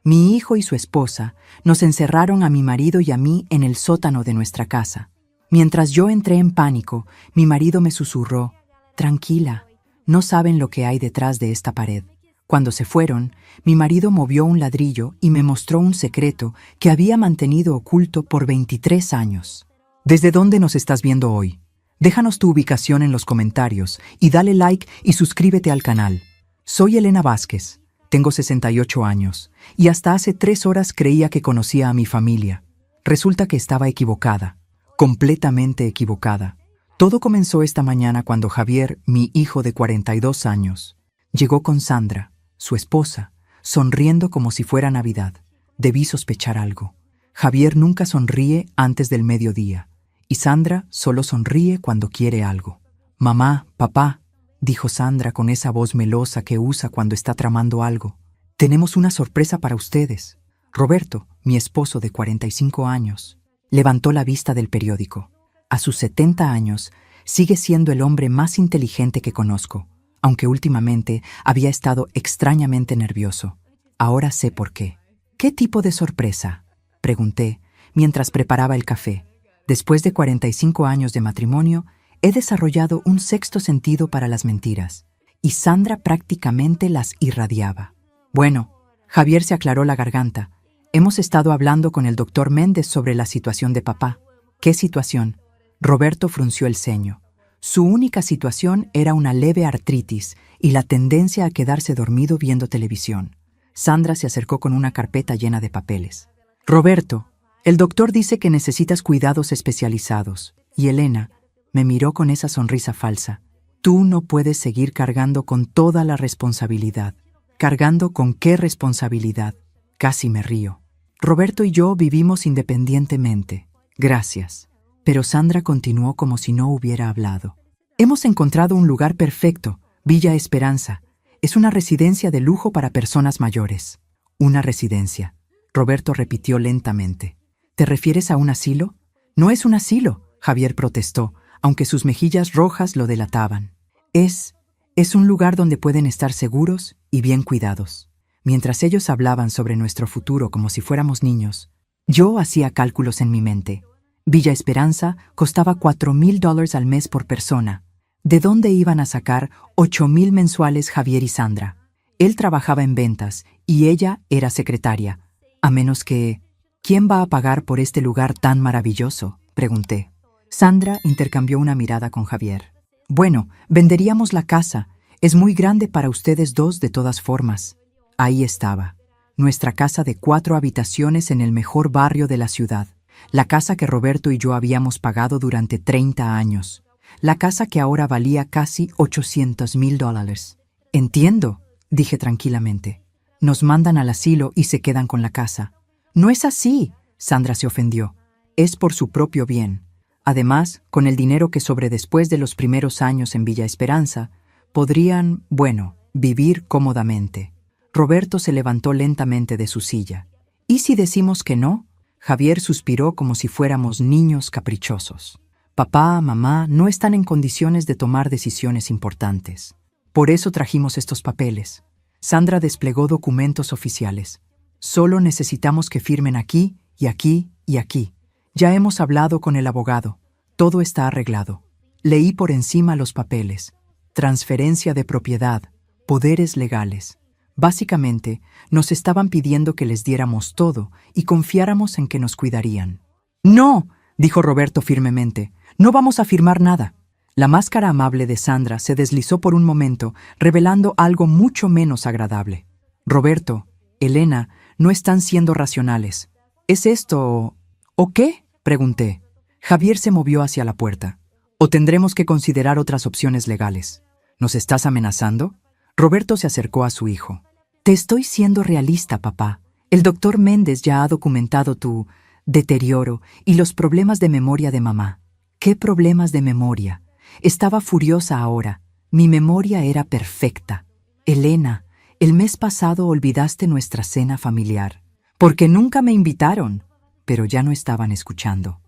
Mi hijo y su esposa nos encerraron a mi marido y a mí en el sótano de nuestra casa. Mientras yo entré en pánico, mi marido me susurró: «Tranquila, no saben lo que hay detrás de esta pared». Cuando se fueron, mi marido movió un ladrillo y me mostró un secreto que había mantenido oculto por 23 años. ¿Desde dónde nos estás viendo hoy? Déjanos tu ubicación en los comentarios y dale like y suscríbete al canal. Soy Elena Vázquez, tengo 68 años y hasta hace 3 horas creía que conocía a mi familia. Resulta que estaba equivocada, completamente equivocada. Todo comenzó esta mañana cuando Javier, mi hijo de 42 años, llegó con Sandra, su esposa, sonriendo como si fuera Navidad. Debí sospechar algo. Javier nunca sonríe antes del mediodía. Y Sandra solo sonríe cuando quiere algo. «Mamá, papá», dijo Sandra con esa voz melosa que usa cuando está tramando algo. «Tenemos una sorpresa para ustedes». Roberto, mi esposo de 45 años, levantó la vista del periódico. A sus 70 años, sigue siendo el hombre más inteligente que conozco, aunque últimamente había estado extrañamente nervioso. Ahora sé por qué. «¿Qué tipo de sorpresa?», pregunté mientras preparaba el café. Después de 45 años de matrimonio, he desarrollado un sexto sentido para las mentiras, y Sandra prácticamente las irradiaba. «Bueno», Javier se aclaró la garganta, «hemos estado hablando con el doctor Méndez sobre la situación de papá». «¿Qué situación?». Roberto frunció el ceño. Su única situación era una leve artritis y la tendencia a quedarse dormido viendo televisión. Sandra se acercó con una carpeta llena de papeles. «Roberto, el doctor dice que necesitas cuidados especializados». Y Elena me miró con esa sonrisa falsa. «Tú no puedes seguir cargando con toda la responsabilidad». «¿Cargando con qué responsabilidad?». Casi me río. «Roberto y yo vivimos independientemente». «Gracias». Pero Sandra continuó como si no hubiera hablado. «Hemos encontrado un lugar perfecto, Villa Esperanza. Es una residencia de lujo para personas mayores». «Una residencia», Roberto repitió lentamente. «¿Te refieres a un asilo?». «No es un asilo», Javier protestó, aunque sus mejillas rojas lo delataban. Es un lugar donde pueden estar seguros y bien cuidados». Mientras ellos hablaban sobre nuestro futuro como si fuéramos niños, yo hacía cálculos en mi mente. Villa Esperanza costaba $4,000 al mes por persona. ¿De dónde iban a sacar 8,000 mensuales Javier y Sandra? Él trabajaba en ventas y ella era secretaria. A menos que... ¿Quién va a pagar por este lugar tan maravilloso?, pregunté. Sandra intercambió una mirada con Javier. «Bueno, venderíamos la casa. Es muy grande para ustedes dos de todas formas». Ahí estaba, nuestra casa de 4 habitaciones en el mejor barrio de la ciudad. La casa que Roberto y yo habíamos pagado durante 30 años. La casa que ahora valía casi $800,000. «Entiendo», dije tranquilamente. «Nos mandan al asilo y se quedan con la casa». «No es así», Sandra se ofendió. «Es por su propio bien. Además, con el dinero que sobre después de los primeros años en Villa Esperanza, podrían, vivir cómodamente». Roberto se levantó lentamente de su silla. «¿Y si decimos que no?». Javier suspiró como si fuéramos niños caprichosos. «Papá, mamá no están en condiciones de tomar decisiones importantes. Por eso trajimos estos papeles». Sandra desplegó documentos oficiales. «Solo necesitamos que firmen aquí y aquí y aquí. Ya hemos hablado con el abogado. Todo está arreglado». Leí por encima los papeles. Transferencia de propiedad, poderes legales. Básicamente, nos estaban pidiendo que les diéramos todo y confiáramos en que nos cuidarían. «No», dijo Roberto firmemente, «no vamos a firmar nada». La máscara amable de Sandra se deslizó por un momento, revelando algo mucho menos agradable. «Roberto, Elena, no están siendo racionales. ¿Es esto o qué?», pregunté. Javier se movió hacia la puerta. «O tendremos que considerar otras opciones legales». «¿Nos estás amenazando?». Roberto se acercó a su hijo. «Te estoy siendo realista, papá. El doctor Méndez ya ha documentado tu deterioro y los problemas de memoria de mamá». «¿Qué problemas de memoria?». Estaba furiosa ahora. Mi memoria era perfecta. «Elena, el mes pasado olvidaste nuestra cena familiar». «Porque nunca me invitaron». Pero ya no estaban escuchando.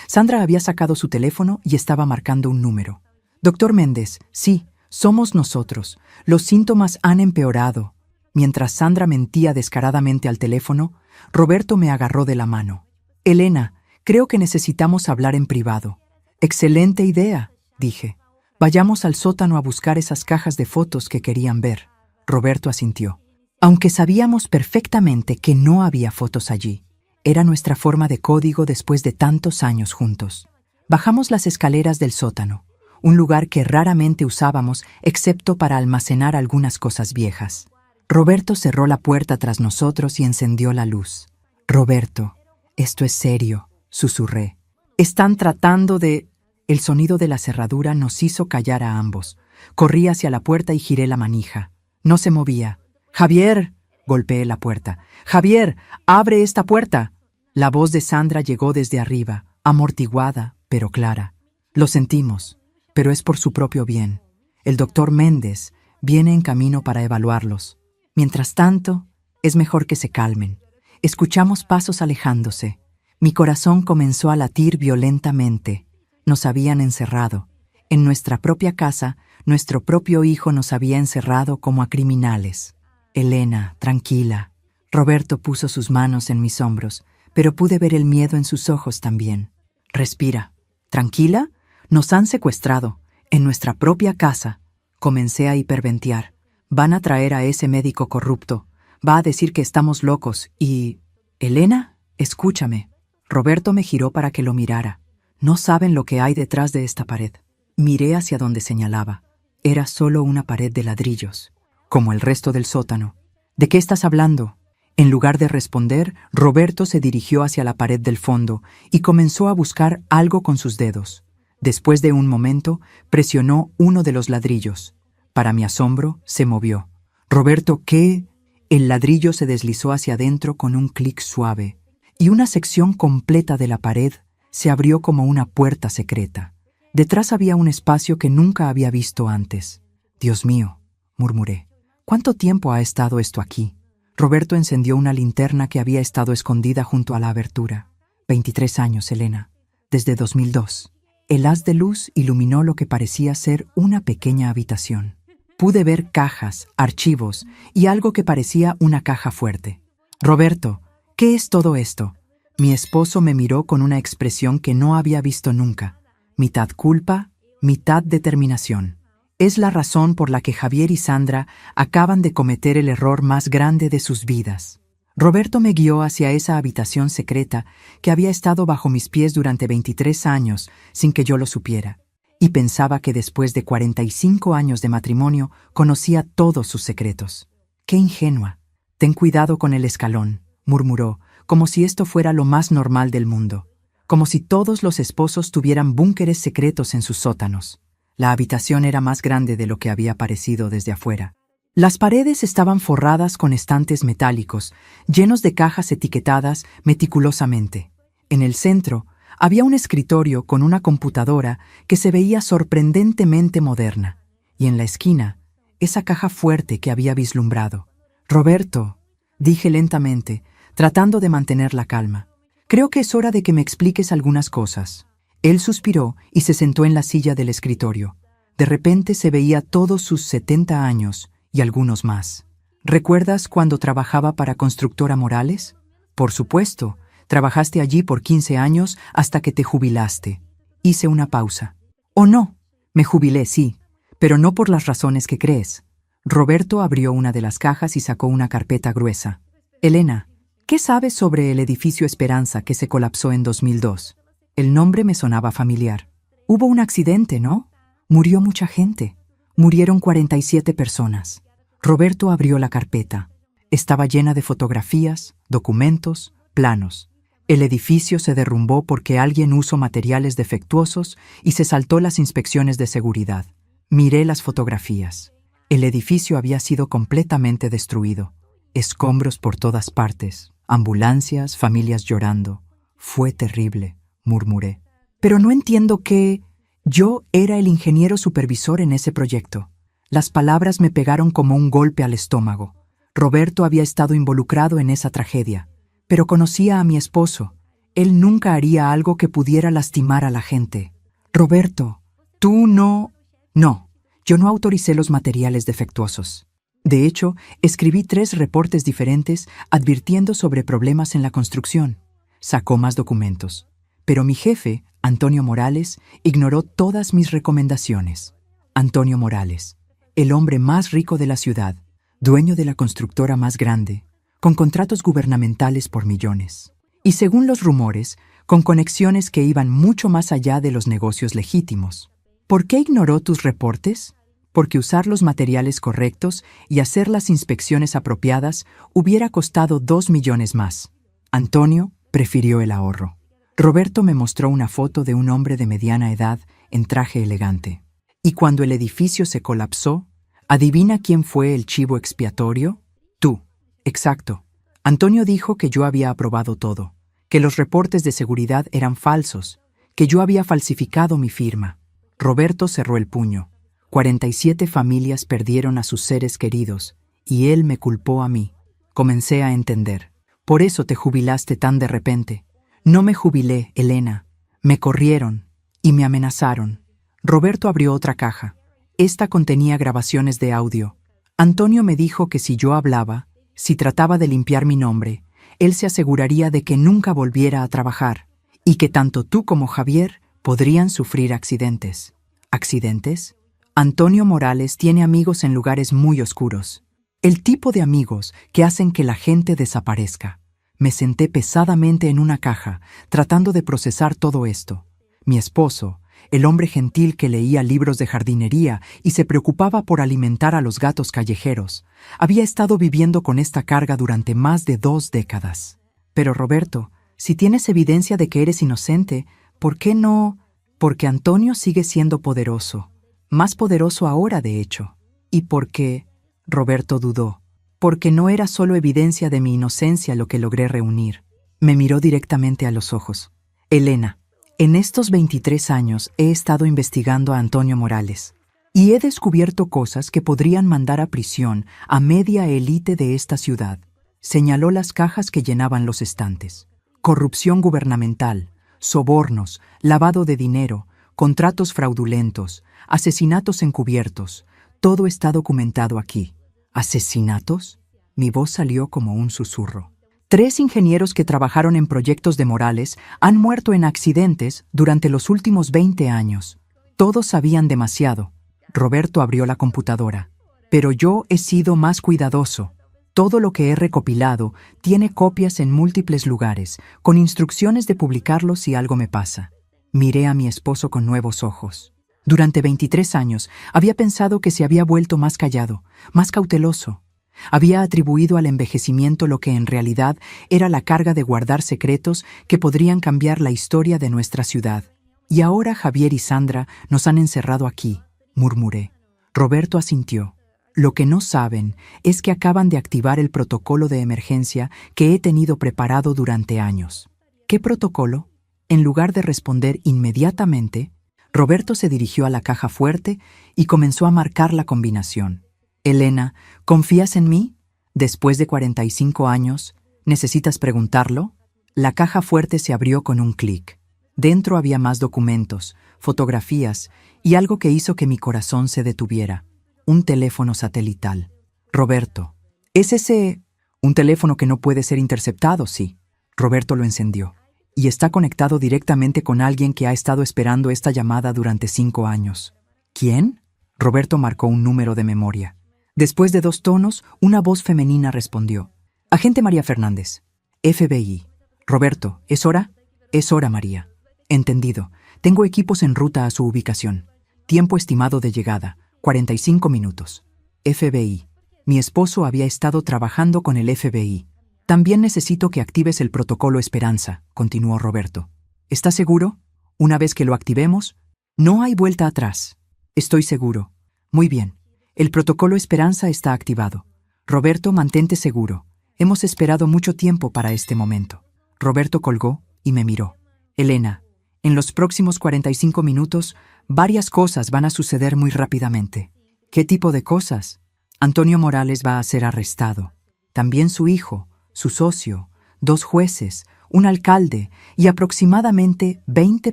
Sandra había sacado su teléfono y estaba marcando un número. «Doctor Méndez, sí, somos nosotros. Los síntomas han empeorado». Mientras Sandra mentía descaradamente al teléfono, Roberto me agarró de la mano. «Elena, creo que necesitamos hablar en privado». «Excelente idea», dije. «Vayamos al sótano a buscar esas cajas de fotos que querían ver». Roberto asintió. Aunque sabíamos perfectamente que no había fotos allí, era nuestra forma de código después de tantos años juntos. Bajamos las escaleras del sótano, un lugar que raramente usábamos excepto para almacenar algunas cosas viejas. Roberto cerró la puerta tras nosotros y encendió la luz. «Roberto, esto es serio», susurré. «Están tratando de...». El sonido de la cerradura nos hizo callar a ambos. Corrí hacia la puerta y giré la manija. No se movía. «¡Javier!», golpeé la puerta. «¡Javier, abre esta puerta!». La voz de Sandra llegó desde arriba, amortiguada, pero clara. «Lo sentimos, pero es por su propio bien. El doctor Méndez viene en camino para evaluarlos. Mientras tanto, es mejor que se calmen». Escuchamos pasos alejándose. Mi corazón comenzó a latir violentamente. Nos habían encerrado. En nuestra propia casa, nuestro propio hijo nos había encerrado como a criminales. «Elena, tranquila». Roberto puso sus manos en mis hombros, pero pude ver el miedo en sus ojos también. «Respira. ¿Tranquila? Nos han secuestrado. En nuestra propia casa». Comencé a hiperventear. «Van a traer a ese médico corrupto. Va a decir que estamos locos y...». «Elena, escúchame». Roberto me giró para que lo mirara. «No saben lo que hay detrás de esta pared». Miré hacia donde señalaba. Era solo una pared de ladrillos, como el resto del sótano. «¿De qué estás hablando?». En lugar de responder, Roberto se dirigió hacia la pared del fondo y comenzó a buscar algo con sus dedos. Después de un momento, presionó uno de los ladrillos. Para mi asombro, se movió. «Roberto, ¿qué?». El ladrillo se deslizó hacia adentro con un clic suave, y una sección completa de la pared se abrió como una puerta secreta. Detrás había un espacio que nunca había visto antes. «Dios mío», murmuré. «¿Cuánto tiempo ha estado esto aquí?». Roberto encendió una linterna que había estado escondida junto a la abertura. 23 años, Elena. Desde 2002. El haz de luz iluminó lo que parecía ser una pequeña habitación. Pude ver cajas, archivos y algo que parecía una caja fuerte. «Roberto, ¿qué es todo esto?». Mi esposo me miró con una expresión que no había visto nunca. Mitad culpa, mitad determinación. Es la razón por la que Javier y Sandra acaban de cometer el error más grande de sus vidas. Roberto me guió hacia esa habitación secreta que había estado bajo mis pies durante 23 años sin que yo lo supiera. Y pensaba que después de 45 años de matrimonio conocía todos sus secretos. «Qué ingenua». «Ten cuidado con el escalón», murmuró, como si esto fuera lo más normal del mundo. Como si todos los esposos tuvieran búnkeres secretos en sus sótanos. La habitación era más grande de lo que había parecido desde afuera. Las paredes estaban forradas con estantes metálicos, llenos de cajas etiquetadas meticulosamente. En el centro había un escritorio con una computadora que se veía sorprendentemente moderna. Y en la esquina, esa caja fuerte que había vislumbrado. «Roberto», dije lentamente, tratando de mantener la calma. «Creo que es hora de que me expliques algunas cosas». Él suspiró y se sentó en la silla del escritorio. De repente se veía todos sus 70 años y algunos más. «¿Recuerdas cuando trabajaba para Constructora Morales?». «Por supuesto, trabajaste allí por 15 años hasta que te jubilaste». Hice una pausa. «¿O no? Me jubilé, sí, pero no por las razones que crees». Roberto abrió una de las cajas y sacó una carpeta gruesa. «Elena, ¿qué sabes sobre el edificio Esperanza que se colapsó en 2002? El nombre me sonaba familiar. Hubo un accidente, ¿no? Murió mucha gente. Murieron 47 personas. Roberto abrió la carpeta. Estaba llena de fotografías, documentos, planos. El edificio se derrumbó porque alguien usó materiales defectuosos y se saltó las inspecciones de seguridad. Miré las fotografías. El edificio había sido completamente destruido. Escombros por todas partes, ambulancias, familias llorando. Fue terrible, murmuré. Pero no entiendo qué... Yo era el ingeniero supervisor en ese proyecto. Las palabras me pegaron como un golpe al estómago. Roberto había estado involucrado en esa tragedia, pero conocía a mi esposo. Él nunca haría algo que pudiera lastimar a la gente. «Roberto, tú no...». «No, yo no autoricé los materiales defectuosos». De hecho, escribí 3 reportes diferentes advirtiendo sobre problemas en la construcción. Sacó más documentos. Pero mi jefe, Antonio Morales, ignoró todas mis recomendaciones. Antonio Morales, el hombre más rico de la ciudad, dueño de la constructora más grande, con contratos gubernamentales por millones. Y según los rumores, con conexiones que iban mucho más allá de los negocios legítimos. ¿Por qué ignoró tus reportes? Porque usar los materiales correctos y hacer las inspecciones apropiadas hubiera costado 2 millones más. Antonio prefirió el ahorro. Roberto me mostró una foto de un hombre de mediana edad en traje elegante. Y cuando el edificio se colapsó, ¿adivina quién fue el chivo expiatorio? Tú. Exacto. Antonio dijo que yo había aprobado todo, que los reportes de seguridad eran falsos, que yo había falsificado mi firma. Roberto cerró el puño. 47 familias perdieron a sus seres queridos, y él me culpó a mí. Comencé a entender. Por eso te jubilaste tan de repente. No me jubilé, Elena. Me corrieron y me amenazaron. Roberto abrió otra caja. Esta contenía grabaciones de audio. Antonio me dijo que si yo hablaba, si trataba de limpiar mi nombre, él se aseguraría de que nunca volviera a trabajar, y que tanto tú como Javier podrían sufrir accidentes. ¿Accidentes? Antonio Morales tiene amigos en lugares muy oscuros. El tipo de amigos que hacen que la gente desaparezca. Me senté pesadamente en una caja, tratando de procesar todo esto. Mi esposo, el hombre gentil que leía libros de jardinería y se preocupaba por alimentar a los gatos callejeros, había estado viviendo con esta carga durante más de 2 décadas. Pero Roberto, si tienes evidencia de que eres inocente, ¿por qué no? Porque Antonio sigue siendo poderoso. Más poderoso ahora, de hecho. ¿Y por qué? Roberto dudó. Porque no era solo evidencia de mi inocencia lo que logré reunir. Me miró directamente a los ojos. Elena, en estos 23 años he estado investigando a Antonio Morales y he descubierto cosas que podrían mandar a prisión a media élite de esta ciudad. Señaló las cajas que llenaban los estantes. Corrupción gubernamental, sobornos, lavado de dinero, contratos fraudulentos, asesinatos encubiertos. Todo está documentado aquí. ¿Asesinatos? Mi voz salió como un susurro. 3 ingenieros que trabajaron en proyectos de Morales han muerto en accidentes durante los últimos 20 años. Todos sabían demasiado. Roberto abrió la computadora. Pero yo he sido más cuidadoso. Todo lo que he recopilado tiene copias en múltiples lugares, con instrucciones de publicarlo si algo me pasa. Miré a mi esposo con nuevos ojos. Durante 23 años había pensado que se había vuelto más callado, más cauteloso. Había atribuido al envejecimiento lo que en realidad era la carga de guardar secretos que podrían cambiar la historia de nuestra ciudad. Y ahora Javier y Sandra nos han encerrado aquí, murmuré. Roberto asintió. Lo que no saben es que acaban de activar el protocolo de emergencia que he tenido preparado durante años. ¿Qué protocolo? En lugar de responder inmediatamente, Roberto se dirigió a la caja fuerte y comenzó a marcar la combinación. Elena, ¿confías en mí? Después de 45 años, ¿necesitas preguntarlo? La caja fuerte se abrió con un clic. Dentro había más documentos, fotografías y algo que hizo que mi corazón se detuviera. Un teléfono satelital. Roberto, ¿es ese un teléfono que no puede ser interceptado? Sí. Roberto lo encendió. Y está conectado directamente con alguien que ha estado esperando esta llamada durante 5 años. ¿Quién? Roberto marcó un número de memoria. Después de 2 tonos, una voz femenina respondió. Agente María Fernández, FBI. Roberto, ¿es hora? Es hora, María. Entendido. Tengo equipos en ruta a su ubicación. Tiempo estimado de llegada, 45 minutos. FBI. Mi esposo había estado trabajando con el FBI. También necesito que actives el protocolo Esperanza, continuó Roberto. ¿Estás seguro? Una vez que lo activemos, no hay vuelta atrás. Estoy seguro. Muy bien. El protocolo Esperanza está activado. Roberto, mantente seguro. Hemos esperado mucho tiempo para este momento. Roberto colgó y me miró. Elena, en los próximos 45 minutos, varias cosas van a suceder muy rápidamente. ¿Qué tipo de cosas? Antonio Morales va a ser arrestado. También su hijo, su socio, 2 jueces, un alcalde y aproximadamente 20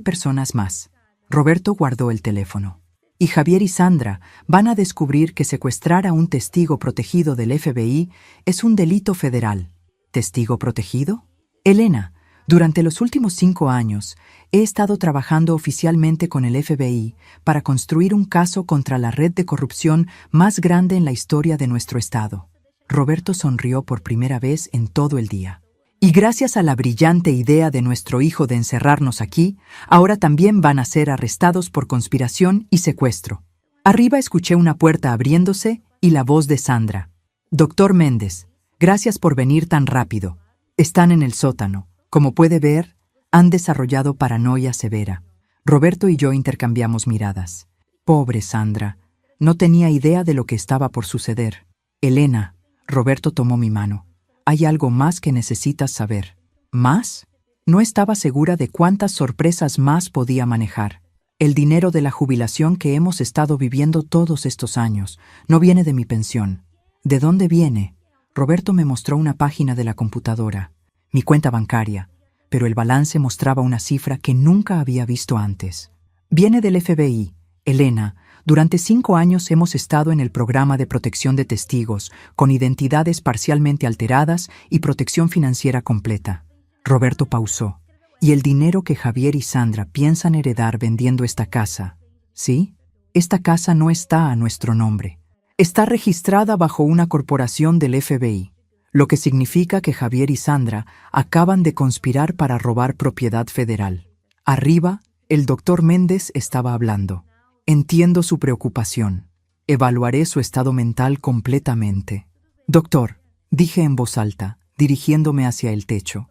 personas más. Roberto guardó el teléfono. Y Javier y Sandra van a descubrir que secuestrar a un testigo protegido del FBI es un delito federal. ¿Testigo protegido? Elena, durante los últimos 5 años he estado trabajando oficialmente con el FBI para construir un caso contra la red de corrupción más grande en la historia de nuestro estado. Roberto sonrió por primera vez en todo el día. Y gracias a la brillante idea de nuestro hijo de encerrarnos aquí, ahora también van a ser arrestados por conspiración y secuestro. Arriba escuché una puerta abriéndose y la voz de Sandra. Doctor Méndez, gracias por venir tan rápido. Están en el sótano. Como puede ver, han desarrollado paranoia severa. Roberto y yo intercambiamos miradas. Pobre Sandra, no tenía idea de lo que estaba por suceder. Elena, Roberto tomó mi mano. Hay algo más que necesitas saber. ¿Más? No estaba segura de cuántas sorpresas más podía manejar. El dinero de la jubilación que hemos estado viviendo todos estos años no viene de mi pensión. ¿De dónde viene? Roberto me mostró una página de la computadora, mi cuenta bancaria, pero el balance mostraba una cifra que nunca había visto antes. Viene del FBI. Elena, durante 5 años hemos estado en el programa de protección de testigos, con identidades parcialmente alteradas y protección financiera completa. Roberto pausó. ¿Y el dinero que Javier y Sandra piensan heredar vendiendo esta casa? ¿Sí? Esta casa no está a nuestro nombre. Está registrada bajo una corporación del FBI, lo que significa que Javier y Sandra acaban de conspirar para robar propiedad federal. Arriba, el doctor Méndez estaba hablando. Entiendo su preocupación. Evaluaré su estado mental completamente. Doctor, dije en voz alta, dirigiéndome hacia el techo.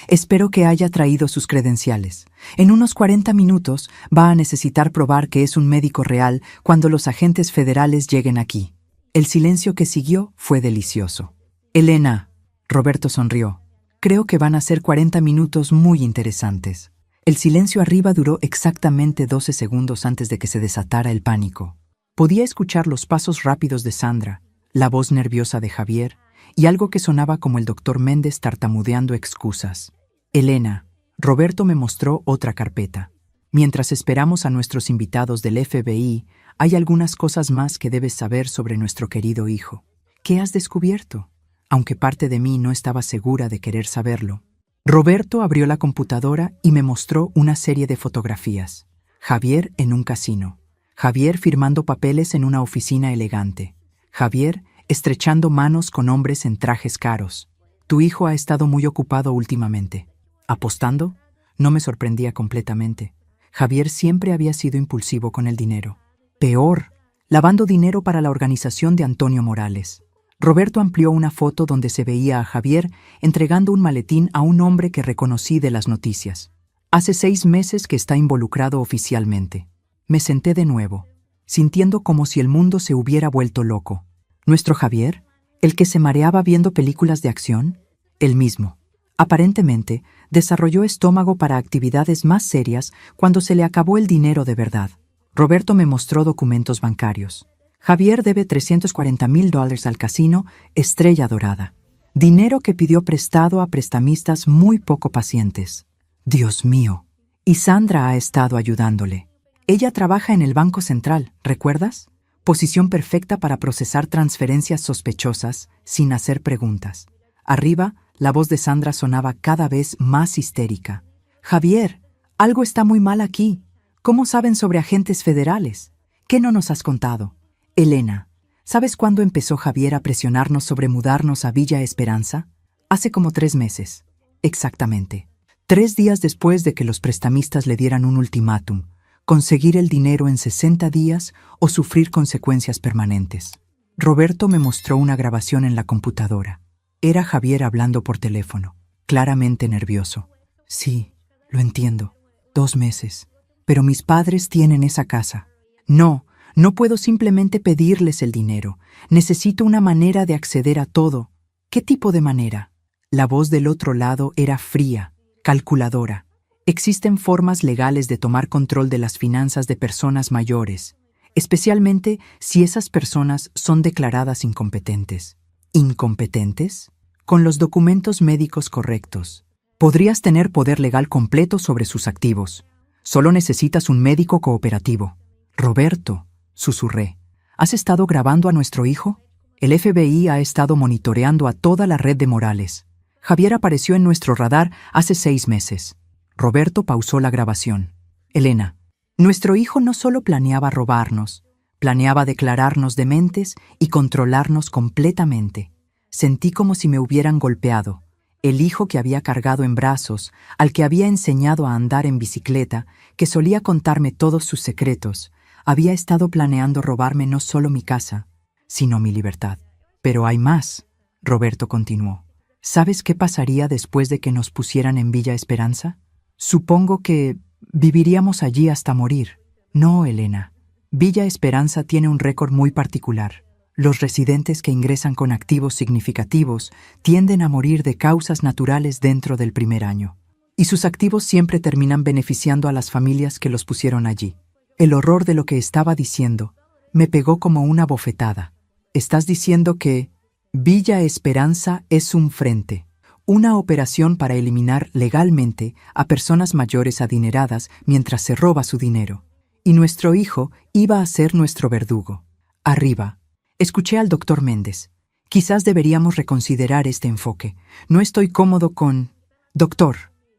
Espero que haya traído sus credenciales. En unos 40 minutos va a necesitar probar que es un médico real cuando los agentes federales lleguen aquí. El silencio que siguió fue delicioso. Elena, Roberto sonrió. Creo que van a ser 40 minutos muy interesantes. El silencio arriba duró exactamente 12 segundos antes de que se desatara el pánico. Podía escuchar los pasos rápidos de Sandra, la voz nerviosa de Javier y algo que sonaba como el doctor Méndez tartamudeando excusas. Elena, Roberto me mostró otra carpeta. Mientras esperamos a nuestros invitados del FBI, hay algunas cosas más que debes saber sobre nuestro querido hijo. ¿Qué has descubierto? Aunque parte de mí no estaba segura de querer saberlo. Roberto abrió la computadora y me mostró una serie de fotografías. Javier en un casino. Javier firmando papeles en una oficina elegante. Javier estrechando manos con hombres en trajes caros. Tu hijo ha estado muy ocupado últimamente. ¿Apostando? No me sorprendía completamente. Javier siempre había sido impulsivo con el dinero. Peor, lavando dinero para la organización de Antonio Morales. Roberto amplió una foto donde se veía a Javier entregando un maletín a un hombre que reconocí de las noticias. Hace 6 meses que está involucrado oficialmente. Me senté de nuevo, sintiendo como si el mundo se hubiera vuelto loco. ¿Nuestro Javier? ¿El que se mareaba viendo películas de acción? El mismo. Aparentemente, desarrolló estómago para actividades más serias cuando se le acabó el dinero de verdad. Roberto me mostró documentos bancarios. Javier debe $340,000 al casino Estrella Dorada. Dinero que pidió prestado a prestamistas muy poco pacientes. Dios mío. Y Sandra ha estado ayudándole. Ella trabaja en el Banco Central, ¿recuerdas? Posición perfecta para procesar transferencias sospechosas sin hacer preguntas. Arriba, la voz de Sandra sonaba cada vez más histérica. Javier, algo está muy mal aquí. ¿Cómo saben sobre agentes federales? ¿Qué no nos has contado? Elena, ¿sabes cuándo empezó Javier a presionarnos sobre mudarnos a Villa Esperanza? Hace como 3 meses. Exactamente. 3 días después de que los prestamistas le dieran un ultimátum, conseguir el dinero en 60 días o sufrir consecuencias permanentes. Roberto me mostró una grabación en la computadora. Era Javier hablando por teléfono, claramente nervioso. Sí, lo entiendo. 2 meses. Pero mis padres tienen esa casa. No puedo simplemente pedirles el dinero. Necesito una manera de acceder a todo. ¿Qué tipo de manera? La voz del otro lado era fría, calculadora. Existen formas legales de tomar control de las finanzas de personas mayores, especialmente si esas personas son declaradas incompetentes. ¿Incompetentes? Con los documentos médicos correctos. Podrías tener poder legal completo sobre sus activos. Solo necesitas un médico cooperativo. Roberto, susurré, ¿has estado grabando a nuestro hijo? El FBI ha estado monitoreando a toda la red de Morales. Javier apareció en nuestro radar hace 6 meses. Roberto pausó la grabación. Elena, nuestro hijo no solo planeaba robarnos, planeaba declararnos dementes y controlarnos completamente. Sentí como si me hubieran golpeado. El hijo que había cargado en brazos, al que había enseñado a andar en bicicleta, que solía contarme todos sus secretos, había estado planeando robarme no solo mi casa, sino mi libertad. Pero hay más, Roberto continuó. ¿Sabes qué pasaría después de que nos pusieran en Villa Esperanza? Supongo que viviríamos allí hasta morir. No, Elena. Villa Esperanza tiene un récord muy particular. Los residentes que ingresan con activos significativos tienden a morir de causas naturales dentro del primer año. Y sus activos siempre terminan beneficiando a las familias que los pusieron allí. El horror de lo que estaba diciendo me pegó como una bofetada. Estás diciendo que Villa Esperanza es un frente, una operación para eliminar legalmente a personas mayores adineradas mientras se roba su dinero. Y nuestro hijo iba a ser nuestro verdugo. Arriba. Escuché al doctor Méndez. Quizás deberíamos reconsiderar este enfoque. No estoy cómodo con... Doctor,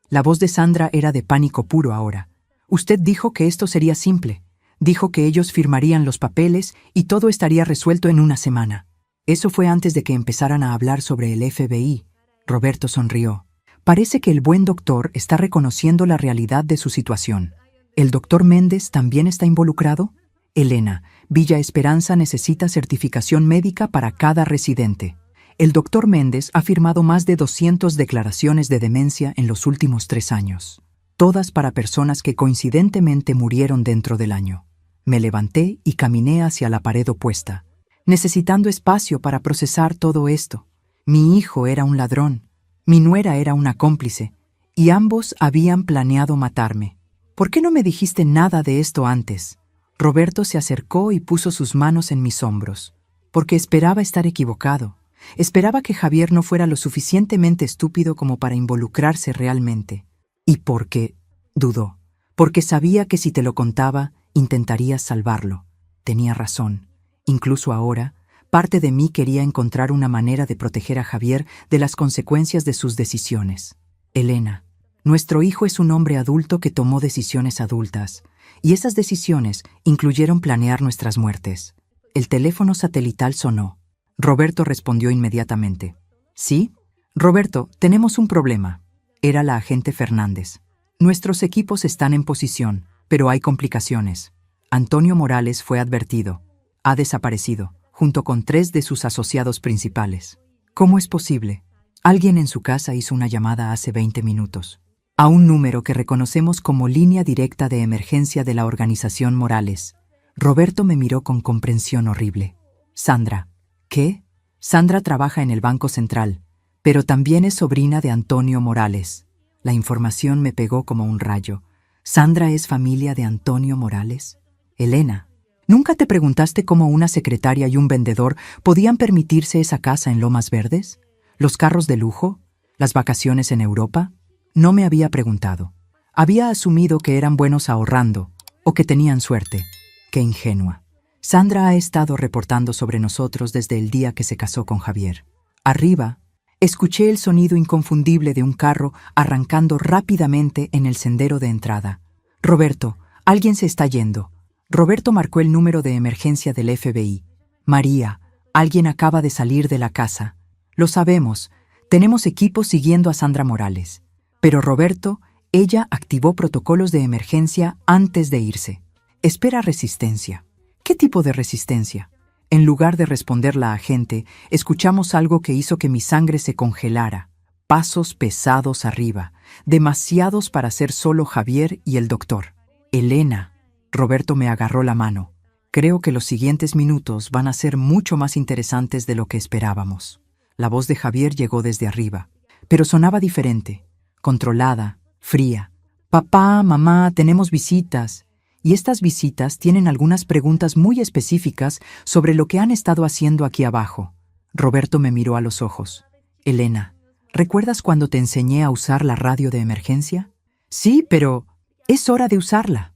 la voz de Sandra era de pánico puro ahora. Usted dijo que esto sería simple. Dijo que ellos firmarían los papeles y todo estaría resuelto en una semana. Eso fue antes de que empezaran a hablar sobre el FBI. Roberto sonrió. Parece que el buen doctor está reconociendo la realidad de su situación. ¿El doctor Méndez también está involucrado? Elena, Villa Esperanza necesita certificación médica para cada residente. El doctor Méndez ha firmado más de 200 declaraciones de demencia en los últimos 3 años. Todas para personas que coincidentemente murieron dentro del año. Me levanté y caminé hacia la pared opuesta, necesitando espacio para procesar todo esto. Mi hijo era un ladrón, mi nuera era una cómplice, y ambos habían planeado matarme. ¿Por qué no me dijiste nada de esto antes? Roberto se acercó y puso sus manos en mis hombros, porque esperaba estar equivocado. Esperaba que Javier no fuera lo suficientemente estúpido como para involucrarse realmente. Y porque, dudó, porque sabía que si te lo contaba, intentarías salvarlo. Tenía razón. Incluso ahora, parte de mí quería encontrar una manera de proteger a Javier de las consecuencias de sus decisiones. Elena, nuestro hijo es un hombre adulto que tomó decisiones adultas, y esas decisiones incluyeron planear nuestras muertes. El teléfono satelital sonó. Roberto respondió inmediatamente. ¿Sí? Roberto, tenemos un problema. Era la agente Fernández. Nuestros equipos están en posición, pero hay complicaciones. Antonio Morales fue advertido. Ha desaparecido, junto con 3 de sus asociados principales. ¿Cómo es posible? Alguien en su casa hizo una llamada hace 20 minutos. A un número que reconocemos como línea directa de emergencia de la organización Morales. Roberto me miró con comprensión horrible. Sandra. ¿Qué? Sandra trabaja en el Banco Central, pero también es sobrina de Antonio Morales. La información me pegó como un rayo. ¿Sandra es familia de Antonio Morales? Elena, ¿nunca te preguntaste cómo una secretaria y un vendedor podían permitirse esa casa en Lomas Verdes? ¿Los carros de lujo? ¿Las vacaciones en Europa? No me había preguntado. Había asumido que eran buenos ahorrando, o que tenían suerte. Qué ingenua. Sandra ha estado reportando sobre nosotros desde el día que se casó con Javier. Arriba, escuché el sonido inconfundible de un carro arrancando rápidamente en el sendero de entrada. Roberto, alguien se está yendo. Roberto marcó el número de emergencia del FBI. María, alguien acaba de salir de la casa. Lo sabemos, tenemos equipos siguiendo a Sandra Morales. Pero Roberto, ella activó protocolos de emergencia antes de irse. Espera resistencia. ¿Qué tipo de resistencia? En lugar de responder la agente, escuchamos algo que hizo que mi sangre se congelara. Pasos pesados arriba, demasiados para ser solo Javier y el doctor. Elena. Roberto me agarró la mano. Creo que los siguientes minutos van a ser mucho más interesantes de lo que esperábamos. La voz de Javier llegó desde arriba, pero sonaba diferente. Controlada, fría. Papá, mamá, tenemos visitas. Y estas visitas tienen algunas preguntas muy específicas sobre lo que han estado haciendo aquí abajo. Roberto me miró a los ojos. Elena, ¿recuerdas cuando te enseñé a usar la radio de emergencia? Sí, pero es hora de usarla.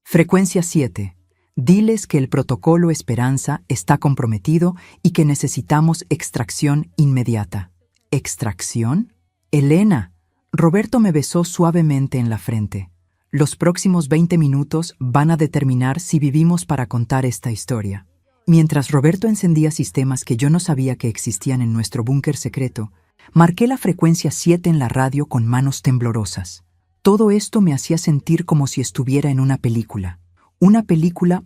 Frecuencia 7. Diles que el protocolo Esperanza está comprometido y que necesitamos extracción inmediata. ¿Extracción? Elena. Roberto me besó suavemente en la frente. Los próximos 20 minutos van a determinar si vivimos para contar esta historia. Mientras Roberto encendía sistemas que yo no sabía que existían en nuestro búnker secreto, marqué la frecuencia 7 en la radio con manos temblorosas. Todo esto me hacía sentir como si estuviera en una película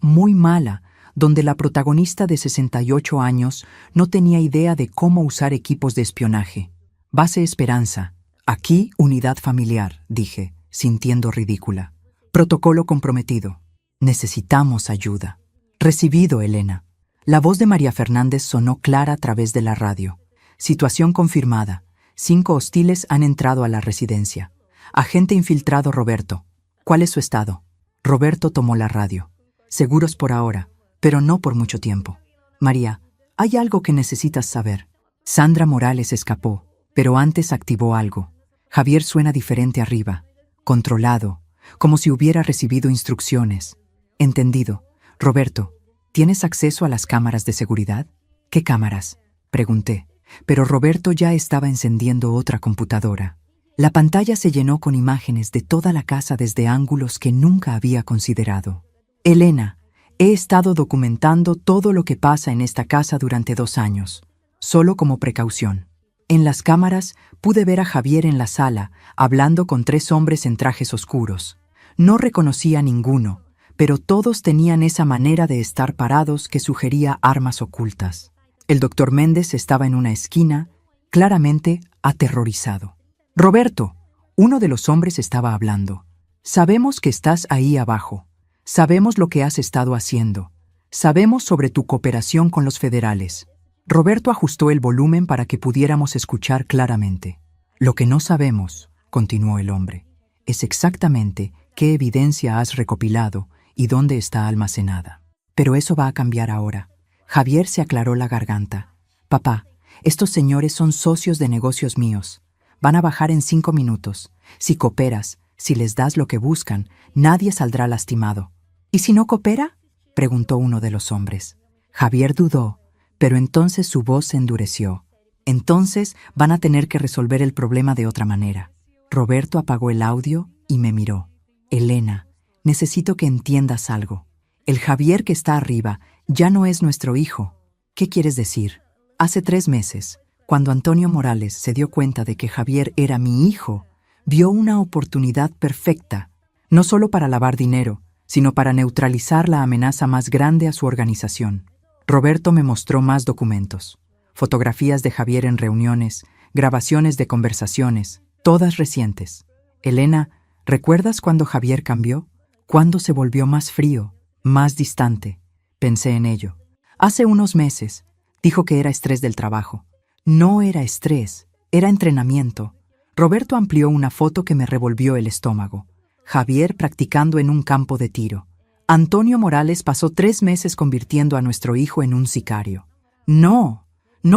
muy mala, donde la protagonista de 68 años no tenía idea de cómo usar equipos de espionaje. Base Esperanza. Aquí, unidad familiar, dije, sintiendo ridícula. Protocolo comprometido. Necesitamos ayuda. Recibido, Elena. La voz de María Fernández sonó clara a través de la radio. Situación confirmada. 5 hostiles han entrado a la residencia. Agente infiltrado Roberto. ¿Cuál es su estado? Roberto tomó la radio. Seguros por ahora, pero no por mucho tiempo. María, hay algo que necesitas saber. Sandra Morales escapó, pero antes activó algo. Javier suena diferente arriba, controlado, como si hubiera recibido instrucciones. Entendido. Roberto, ¿tienes acceso a las cámaras de seguridad? ¿Qué cámaras? Pregunté, pero Roberto ya estaba encendiendo otra computadora. La pantalla se llenó con imágenes de toda la casa desde ángulos que nunca había considerado. Elena, he estado documentando todo lo que pasa en esta casa durante 2 años, solo como precaución. En las cámaras pude ver a Javier en la sala, hablando con 3 hombres en trajes oscuros. No reconocía a ninguno, pero todos tenían esa manera de estar parados que sugería armas ocultas. El doctor Méndez estaba en una esquina, claramente aterrorizado. Roberto, uno de los hombres estaba hablando. Sabemos que estás ahí abajo. Sabemos lo que has estado haciendo. Sabemos sobre tu cooperación con los federales. Roberto ajustó el volumen para que pudiéramos escuchar claramente. Lo que no sabemos, continuó el hombre, es exactamente qué evidencia has recopilado y dónde está almacenada. Pero eso va a cambiar ahora. Javier se aclaró la garganta. Papá, estos señores son socios de negocios míos. Van a bajar en 5 minutos. Si cooperas, si les das lo que buscan, nadie saldrá lastimado. ¿Y si no coopera?, preguntó uno de los hombres. Javier dudó, pero entonces su voz se endureció. Entonces van a tener que resolver el problema de otra manera. Roberto apagó el audio y me miró. Elena, necesito que entiendas algo. El Javier que está arriba ya no es nuestro hijo. ¿Qué quieres decir? Hace 3 meses, cuando Antonio Morales se dio cuenta de que Javier era mi hijo, vio una oportunidad perfecta, no solo para lavar dinero, sino para neutralizar la amenaza más grande a su organización. Roberto me mostró más documentos, fotografías de Javier en reuniones, grabaciones de conversaciones, todas recientes. Elena, ¿recuerdas cuando Javier cambió? ¿Cuándo se volvió más frío, más distante? Pensé en ello. Hace unos meses, dijo que era estrés del trabajo. No era estrés, era entrenamiento. Roberto amplió una foto que me revolvió el estómago. Javier practicando en un campo de tiro. Antonio Morales pasó 3 meses convirtiendo a nuestro hijo en un sicario. No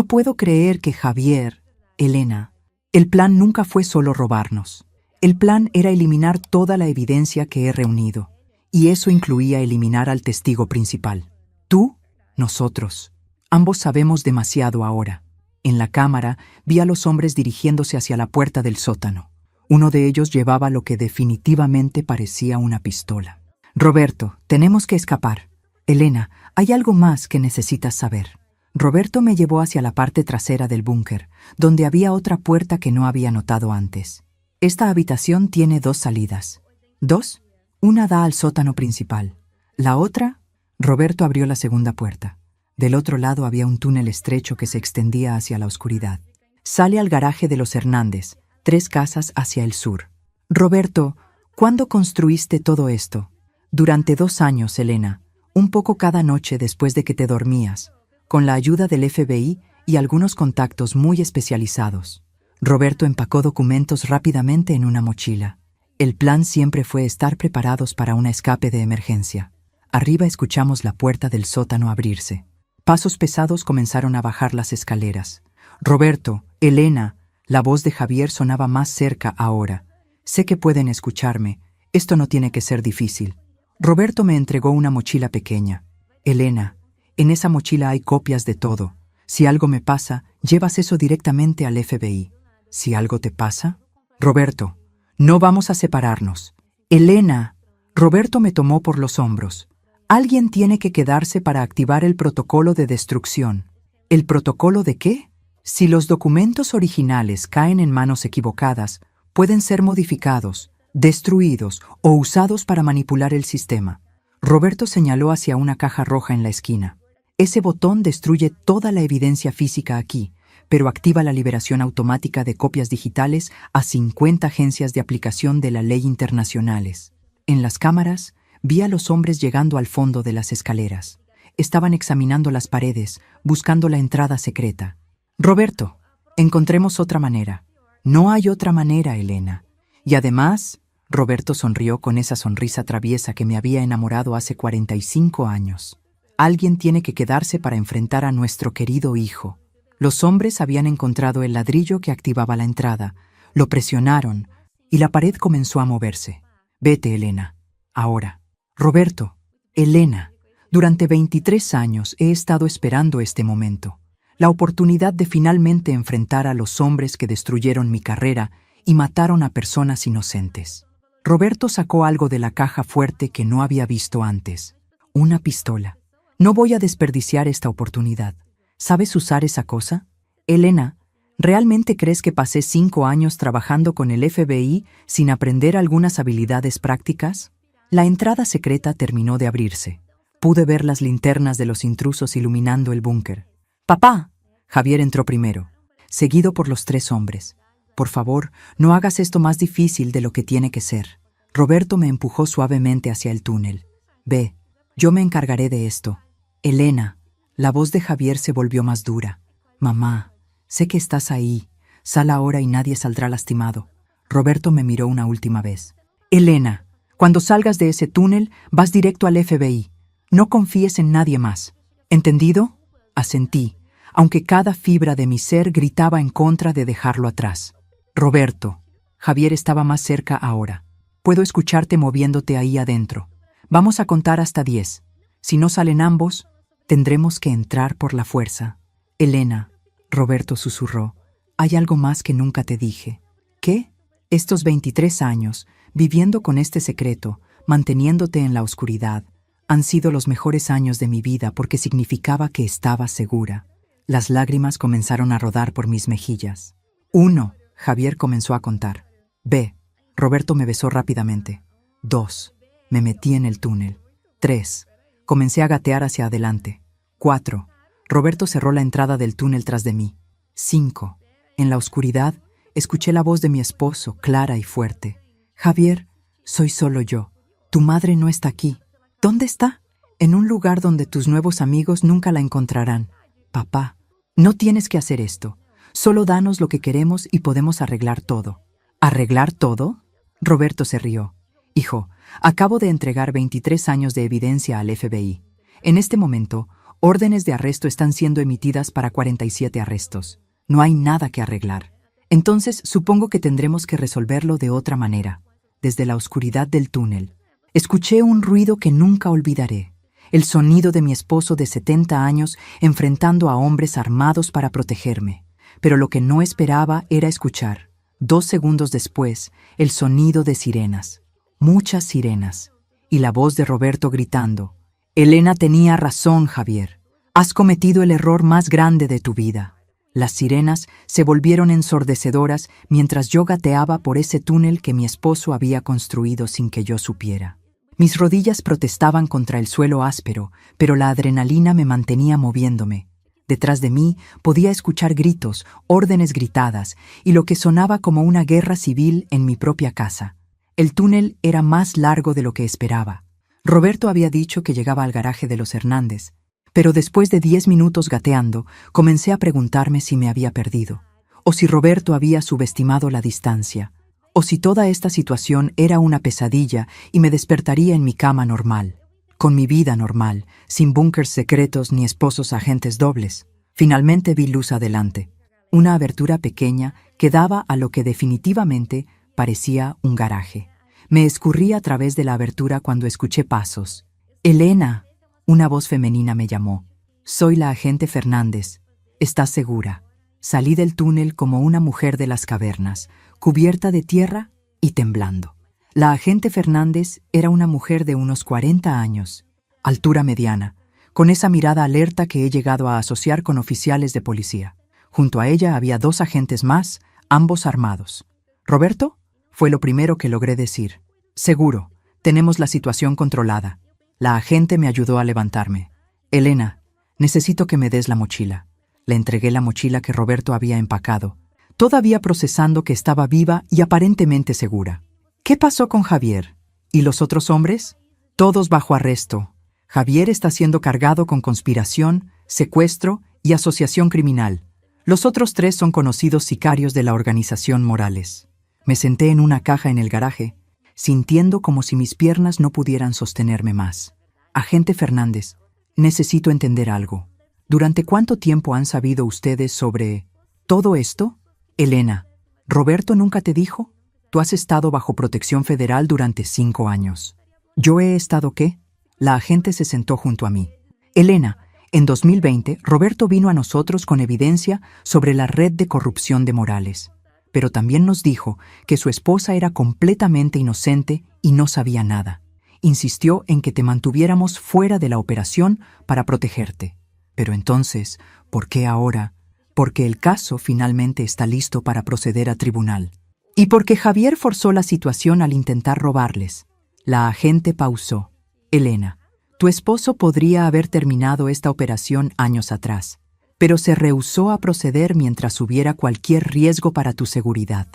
puedo creer que Javier... Elena, el plan nunca fue solo robarnos. El plan era eliminar toda la evidencia que he reunido. Y eso incluía eliminar al testigo principal. Tú, nosotros. Ambos sabemos demasiado ahora. En la cámara vi a los hombres dirigiéndose hacia la puerta del sótano. Uno de ellos llevaba lo que definitivamente parecía una pistola. Roberto, tenemos que escapar. Elena, hay algo más que necesitas saber. Roberto me llevó hacia la parte trasera del búnker, donde había otra puerta que no había notado antes. Esta habitación tiene 2 salidas. ¿2? Una da al sótano principal. La otra... Roberto abrió la segunda puerta. Del otro lado había un túnel estrecho que se extendía hacia la oscuridad. Sale al garaje de los Hernández, 3 casas hacia el sur. Roberto, ¿cuándo construiste todo esto? Durante 2 años, Elena, un poco cada noche después de que te dormías, con la ayuda del FBI y algunos contactos muy especializados. Roberto empacó documentos rápidamente en una mochila. El plan siempre fue estar preparados para un escape de emergencia. Arriba escuchamos la puerta del sótano abrirse. Pasos pesados comenzaron a bajar las escaleras. Roberto, Elena, la voz de Javier sonaba más cerca ahora. Sé que pueden escucharme. Esto no tiene que ser difícil. Roberto me entregó una mochila pequeña. Elena, en esa mochila hay copias de todo. Si algo me pasa, llevas eso directamente al FBI. ¿Si algo te pasa? Roberto, no vamos a separarnos. Elena, Roberto me tomó por los hombros. Alguien tiene que quedarse para activar el protocolo de destrucción. ¿El protocolo de qué? Si los documentos originales caen en manos equivocadas, pueden ser modificados, destruidos o usados para manipular el sistema. Roberto señaló hacia una caja roja en la esquina. Ese botón destruye toda la evidencia física aquí, pero activa la liberación automática de copias digitales a 50 agencias de aplicación de la ley internacionales. En las cámaras, vi a los hombres llegando al fondo de las escaleras. Estaban examinando las paredes, buscando la entrada secreta. Roberto, encontremos otra manera. No hay otra manera, Elena. Y además, Roberto sonrió con esa sonrisa traviesa que me había enamorado hace 45 años. Alguien tiene que quedarse para enfrentar a nuestro querido hijo. Los hombres habían encontrado el ladrillo que activaba la entrada, lo presionaron y la pared comenzó a moverse. Vete, Elena. Ahora. Roberto, Elena, durante 23 años he estado esperando este momento. La oportunidad de finalmente enfrentar a los hombres que destruyeron mi carrera y mataron a personas inocentes. Roberto sacó algo de la caja fuerte que no había visto antes. Una pistola. No voy a desperdiciar esta oportunidad. ¿Sabes usar esa cosa? Elena, ¿realmente crees que pasé 5 años trabajando con el FBI sin aprender algunas habilidades prácticas? La entrada secreta terminó de abrirse. Pude ver las linternas de los intrusos iluminando el búnker. ¡Papá! Javier entró primero, seguido por los 3 hombres. Por favor, no hagas esto más difícil de lo que tiene que ser. Roberto me empujó suavemente hacia el túnel. Ve, yo me encargaré de esto. Elena, la voz de Javier se volvió más dura. Mamá, sé que estás ahí. Sal ahora y nadie saldrá lastimado. Roberto me miró una última vez. Elena, cuando salgas de ese túnel, vas directo al FBI. No confíes en nadie más. ¿Entendido? Asentí, aunque cada fibra de mi ser gritaba en contra de dejarlo atrás. Roberto, Javier estaba más cerca ahora. Puedo escucharte moviéndote ahí adentro. Vamos a contar hasta 10. Si no salen ambos, tendremos que entrar por la fuerza. Elena, Roberto susurró, hay algo más que nunca te dije. ¿Qué? Estos 23 años, viviendo con este secreto, manteniéndote en la oscuridad, han sido los mejores años de mi vida porque significaba que estaba segura. Las lágrimas comenzaron a rodar por mis mejillas. 1, Javier comenzó a contar. B, Roberto me besó rápidamente. 2, me metí en el túnel. 3, comencé a gatear hacia adelante. 4, Roberto cerró la entrada del túnel tras de mí. 5, en la oscuridad, escuché la voz de mi esposo, clara y fuerte. Javier, soy solo yo. Tu madre no está aquí. ¿Dónde está? En un lugar donde tus nuevos amigos nunca la encontrarán. Papá, no tienes que hacer esto. Solo danos lo que queremos y podemos arreglar todo. ¿Arreglar todo? Roberto se rió. Hijo, acabo de entregar 23 años de evidencia al FBI. En este momento, órdenes de arresto están siendo emitidas para 47 arrestos. No hay nada que arreglar. Entonces, supongo que tendremos que resolverlo de otra manera. Desde la oscuridad del túnel, escuché un ruido que nunca olvidaré. El sonido de mi esposo de 70 años enfrentando a hombres armados para protegerme. Pero lo que no esperaba era escuchar, 2 segundos después, el sonido de sirenas. Muchas sirenas. Y la voz de Roberto gritando. Elena tenía razón, Javier. Has cometido el error más grande de tu vida. Las sirenas se volvieron ensordecedoras mientras yo gateaba por ese túnel que mi esposo había construido sin que yo supiera. Mis rodillas protestaban contra el suelo áspero, pero la adrenalina me mantenía moviéndome. Detrás de mí podía escuchar gritos, órdenes gritadas, y lo que sonaba como una guerra civil en mi propia casa. El túnel era más largo de lo que esperaba. Roberto había dicho que llegaba al garaje de los Hernández, pero después de 10 minutos gateando, comencé a preguntarme si me había perdido, o si Roberto había subestimado la distancia, o si toda esta situación era una pesadilla y me despertaría en mi cama normal, con mi vida normal, sin búnkers secretos ni esposos agentes dobles. Finalmente vi luz adelante, una abertura pequeña que daba a lo que definitivamente parecía un garaje. Me escurrí a través de la abertura cuando escuché pasos. «Elena», una voz femenina me llamó. «Soy la agente Fernández. ¿Estás segura?» Salí del túnel como una mujer de las cavernas, cubierta de tierra y temblando. La agente Fernández era una mujer de unos 40 años, altura mediana, con esa mirada alerta que he llegado a asociar con oficiales de policía. Junto a ella había 2 agentes más, ambos armados. «¿Roberto?», fue lo primero que logré decir. «Seguro, tenemos la situación controlada». La agente me ayudó a levantarme. «Elena, necesito que me des la mochila». Le entregué la mochila que Roberto había empacado, todavía procesando que estaba viva y aparentemente segura. «¿Qué pasó con Javier? ¿Y los otros hombres?» «Todos bajo arresto. Javier está siendo cargado con conspiración, secuestro y asociación criminal. Los otros 3 son conocidos sicarios de la organización Morales». Me senté en una caja en el garaje, sintiendo como si mis piernas no pudieran sostenerme más. «Agente Fernández, necesito entender algo. ¿Durante cuánto tiempo han sabido ustedes sobre todo esto?» «Elena, ¿Roberto nunca te dijo? Tú has estado bajo protección federal durante 5 años». «¿Yo he estado qué?». La agente se sentó junto a mí. «Elena, en 2020, Roberto vino a nosotros con evidencia sobre la red de corrupción de Morales. Pero también nos dijo que su esposa era completamente inocente y no sabía nada. Insistió en que te mantuviéramos fuera de la operación para protegerte. Pero entonces, ¿por qué ahora? Porque el caso finalmente está listo para proceder a tribunal. Y porque Javier forzó la situación al intentar robarles». La agente pausó. «Elena, tu esposo podría haber terminado esta operación años atrás, pero se rehusó a proceder mientras hubiera cualquier riesgo para tu seguridad».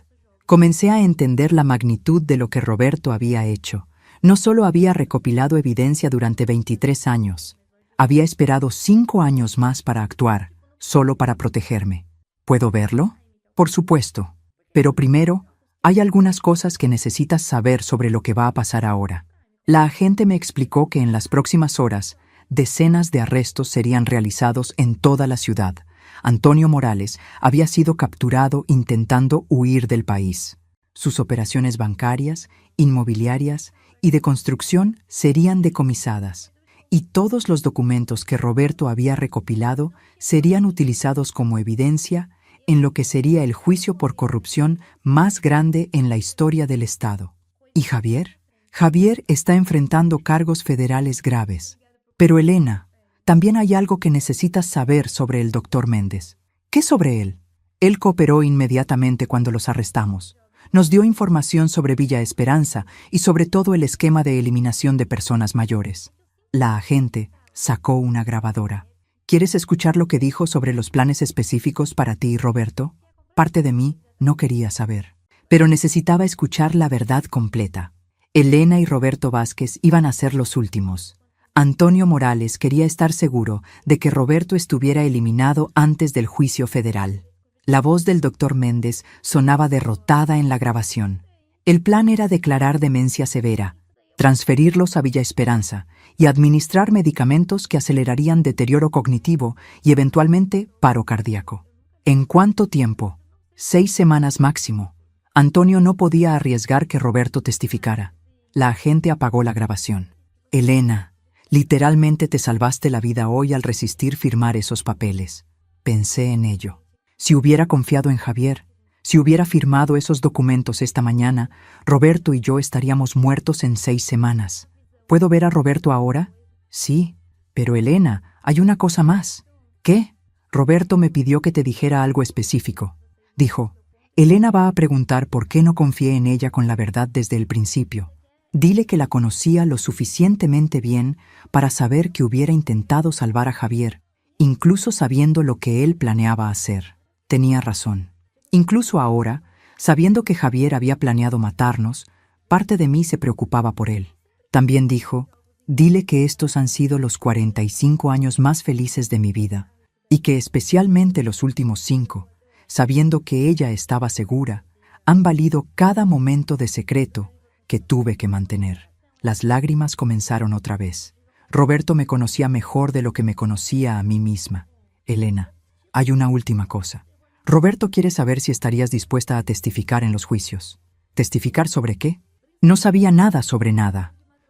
Comencé a entender la magnitud de lo que Roberto había hecho. No solo había recopilado evidencia durante 23 años, había esperado 5 años más para actuar, solo para protegerme. ¿Puedo verlo? Por supuesto. Pero primero, hay algunas cosas que necesitas saber sobre lo que va a pasar ahora. La agente me explicó que en las próximas horas, decenas de arrestos serían realizados en toda la ciudad. Antonio Morales había sido capturado intentando huir del país. Sus operaciones bancarias, inmobiliarias y de construcción serían decomisadas. Y todos los documentos que Roberto había recopilado serían utilizados como evidencia en lo que sería el juicio por corrupción más grande en la historia del Estado. ¿Y Javier? Javier está enfrentando cargos federales graves. Pero Elena, también hay algo que necesitas saber sobre el doctor Méndez. ¿Qué sobre él? Él cooperó inmediatamente cuando los arrestamos. Nos dio información sobre Villa Esperanza y sobre todo el esquema de eliminación de personas mayores. La agente sacó una grabadora. ¿Quieres escuchar lo que dijo sobre los planes específicos para ti y Roberto? Parte de mí no quería saber, pero necesitaba escuchar la verdad completa. Elena y Roberto Vázquez iban a ser los últimos. Antonio Morales quería estar seguro de que Roberto estuviera eliminado antes del juicio federal. La voz del doctor Méndez sonaba derrotada en la grabación. El plan era declarar demencia severa, transferirlos a Villa Esperanza y administrar medicamentos que acelerarían deterioro cognitivo y eventualmente paro cardíaco. ¿En cuánto tiempo? 6 semanas máximo. Antonio no podía arriesgar que Roberto testificara. La agente apagó la grabación. Elena, literalmente te salvaste la vida hoy al resistir firmar esos papeles. Pensé en ello. Si hubiera confiado en Javier, si hubiera firmado esos documentos esta mañana, Roberto y yo estaríamos muertos en 6 semanas. ¿Puedo ver a Roberto ahora? Sí, pero Elena, hay una cosa más. ¿Qué? Roberto me pidió que te dijera algo específico. Dijo, Elena va a preguntar por qué no confié en ella con la verdad desde el principio. Dile que la conocía lo suficientemente bien para saber que hubiera intentado salvar a Javier, incluso sabiendo lo que él planeaba hacer. Tenía razón. Incluso ahora, sabiendo que Javier había planeado matarnos, parte de mí se preocupaba por él. También dijo, dile que estos han sido los 45 años más felices de mi vida, y que especialmente los últimos 5, sabiendo que ella estaba segura, han valido cada momento de secreto que tuve que mantener. Las lágrimas comenzaron otra vez. Roberto me conocía mejor de lo que me conocía a mí misma. Elena, hay una última cosa. Roberto quiere saber si estarías dispuesta a testificar en los juicios. ¿Testificar sobre qué? No sabía nada,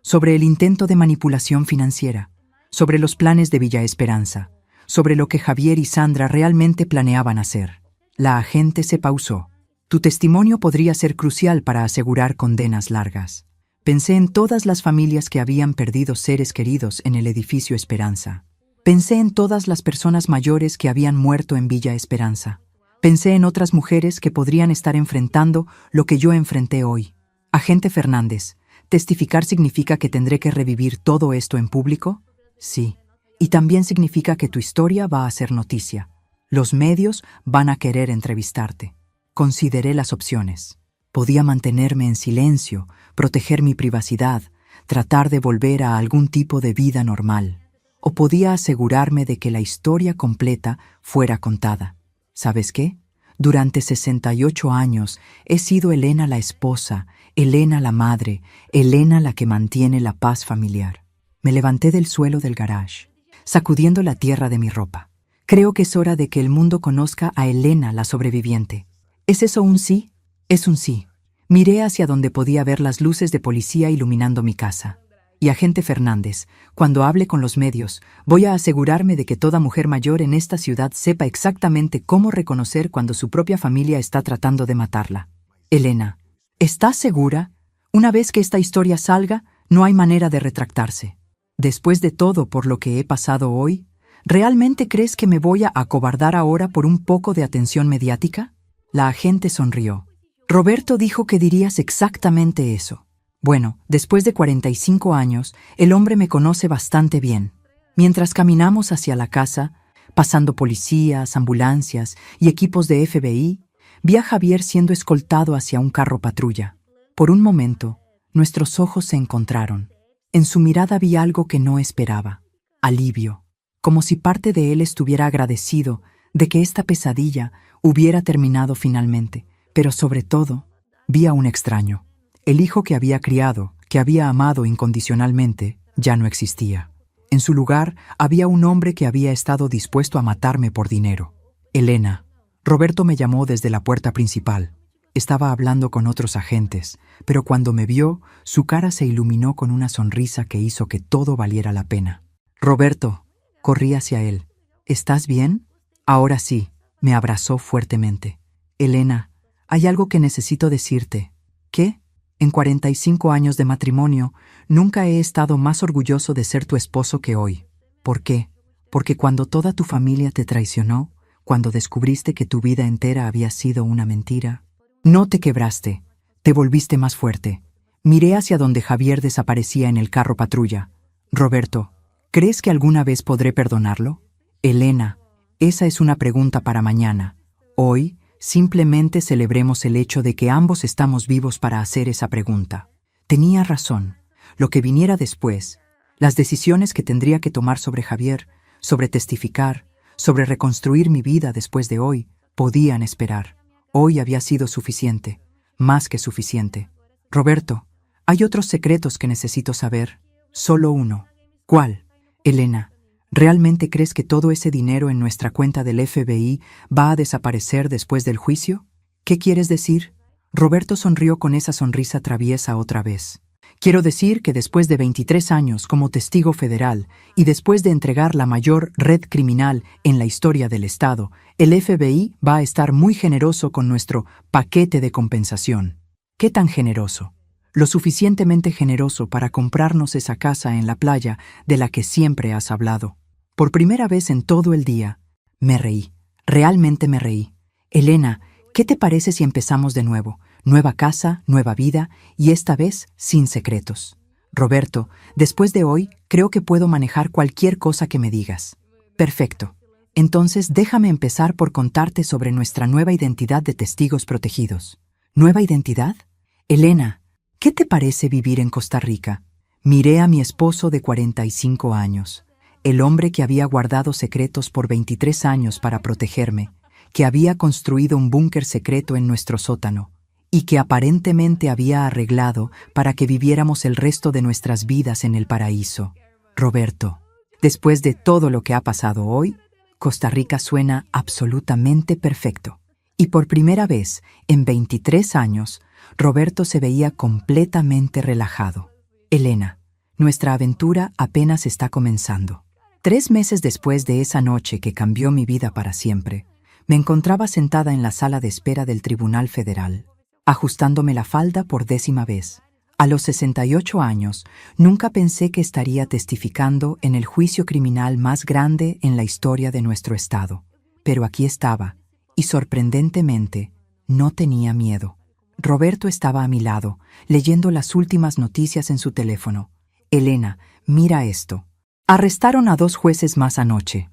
sobre el intento de manipulación financiera, sobre los planes de Villa Esperanza, sobre lo que Javier y Sandra realmente planeaban hacer. La agente se pausó. Tu testimonio podría ser crucial para asegurar condenas largas. Pensé en todas las familias que habían perdido seres queridos en el edificio Esperanza. Pensé en todas las personas mayores que habían muerto en Villa Esperanza. Pensé en otras mujeres que podrían estar enfrentando lo que yo enfrenté hoy. Agente Fernández, ¿testificar significa que tendré que revivir todo esto en público? Sí. Y también significa que tu historia va a ser noticia. Los medios van a querer entrevistarte. Consideré las opciones. Podía mantenerme en silencio, proteger mi privacidad, tratar de volver a algún tipo de vida normal. O podía asegurarme de que la historia completa fuera contada. ¿Sabes qué? Durante 68 años he sido Elena la esposa, Elena la madre, Elena la que mantiene la paz familiar. Me levanté del suelo del garage, sacudiendo la tierra de mi ropa. Creo que es hora de que el mundo conozca a Elena la sobreviviente. ¿Es eso un sí? Es un sí. Miré hacia donde podía ver las luces de policía iluminando mi casa. Y agente Fernández, cuando hable con los medios, voy a asegurarme de que toda mujer mayor en esta ciudad sepa exactamente cómo reconocer cuando su propia familia está tratando de matarla. Elena, ¿estás segura? Una vez que esta historia salga, no hay manera de retractarse. Después de todo por lo que he pasado hoy, ¿realmente crees que me voy a acobardar ahora por un poco de atención mediática? La agente sonrió. Roberto dijo que dirías exactamente eso. Bueno, después de 45 años, el hombre me conoce bastante bien. Mientras caminamos hacia la casa, pasando policías, ambulancias y equipos de FBI, vi a Javier siendo escoltado hacia un carro patrulla. Por un momento, nuestros ojos se encontraron. En su mirada vi algo que no esperaba. Alivio, como si parte de él estuviera agradecido de que esta pesadilla hubiera terminado finalmente. Pero sobre todo, vi a un extraño. El hijo que había criado, que había amado incondicionalmente, ya no existía. En su lugar, había un hombre que había estado dispuesto a matarme por dinero. Elena. Roberto me llamó desde la puerta principal. Estaba hablando con otros agentes, pero cuando me vio, su cara se iluminó con una sonrisa que hizo que todo valiera la pena. Roberto, corrí hacia él. ¿Estás bien? Ahora sí, me abrazó fuertemente. Elena, hay algo que necesito decirte. ¿Qué? En 45 años de matrimonio, nunca he estado más orgulloso de ser tu esposo que hoy. ¿Por qué? Porque cuando toda tu familia te traicionó, cuando descubriste que tu vida entera había sido una mentira, no te quebraste, te volviste más fuerte. Miré hacia donde Javier desaparecía en el carro patrulla. Roberto, ¿crees que alguna vez podré perdonarlo? Elena, esa es una pregunta para mañana. Hoy, simplemente celebremos el hecho de que ambos estamos vivos para hacer esa pregunta. Tenía razón. Lo que viniera después, las decisiones que tendría que tomar sobre Javier, sobre testificar, sobre reconstruir mi vida después de hoy, podían esperar. Hoy había sido suficiente, más que suficiente. Roberto, hay otros secretos que necesito saber. Solo uno. ¿Cuál? Elena, ¿realmente crees que todo ese dinero en nuestra cuenta del FBI va a desaparecer después del juicio? ¿Qué quieres decir? Roberto sonrió con esa sonrisa traviesa otra vez. Quiero decir que después de 23 años como testigo federal y después de entregar la mayor red criminal en la historia del Estado, el FBI va a estar muy generoso con nuestro paquete de compensación. ¿Qué tan generoso? Lo suficientemente generoso para comprarnos esa casa en la playa de la que siempre has hablado. Por primera vez en todo el día, me reí. Realmente me reí. Elena, ¿qué te parece si empezamos de nuevo? Nueva casa, nueva vida, y esta vez sin secretos. Roberto, después de hoy, creo que puedo manejar cualquier cosa que me digas. Perfecto. Entonces déjame empezar por contarte sobre nuestra nueva identidad de testigos protegidos. ¿Nueva identidad? Elena, ¿qué te parece vivir en Costa Rica? Miré a mi esposo de 45 años, el hombre que había guardado secretos por 23 años para protegerme, que había construido un búnker secreto en nuestro sótano, y que aparentemente había arreglado para que viviéramos el resto de nuestras vidas en el paraíso. Roberto, después de todo lo que ha pasado hoy, Costa Rica suena absolutamente perfecto. Y por primera vez, en 23 años, Roberto se veía completamente relajado. Elena, nuestra aventura apenas está comenzando. 3 meses después de esa noche que cambió mi vida para siempre, me encontraba sentada en la sala de espera del Tribunal Federal, ajustándome la falda por 10ª vez. A los 68 años, nunca pensé que estaría testificando en el juicio criminal más grande en la historia de nuestro estado. Pero aquí estaba, y sorprendentemente, no tenía miedo. Roberto estaba a mi lado, leyendo las últimas noticias en su teléfono. Elena, mira esto. Arrestaron a 2 jueces más anoche.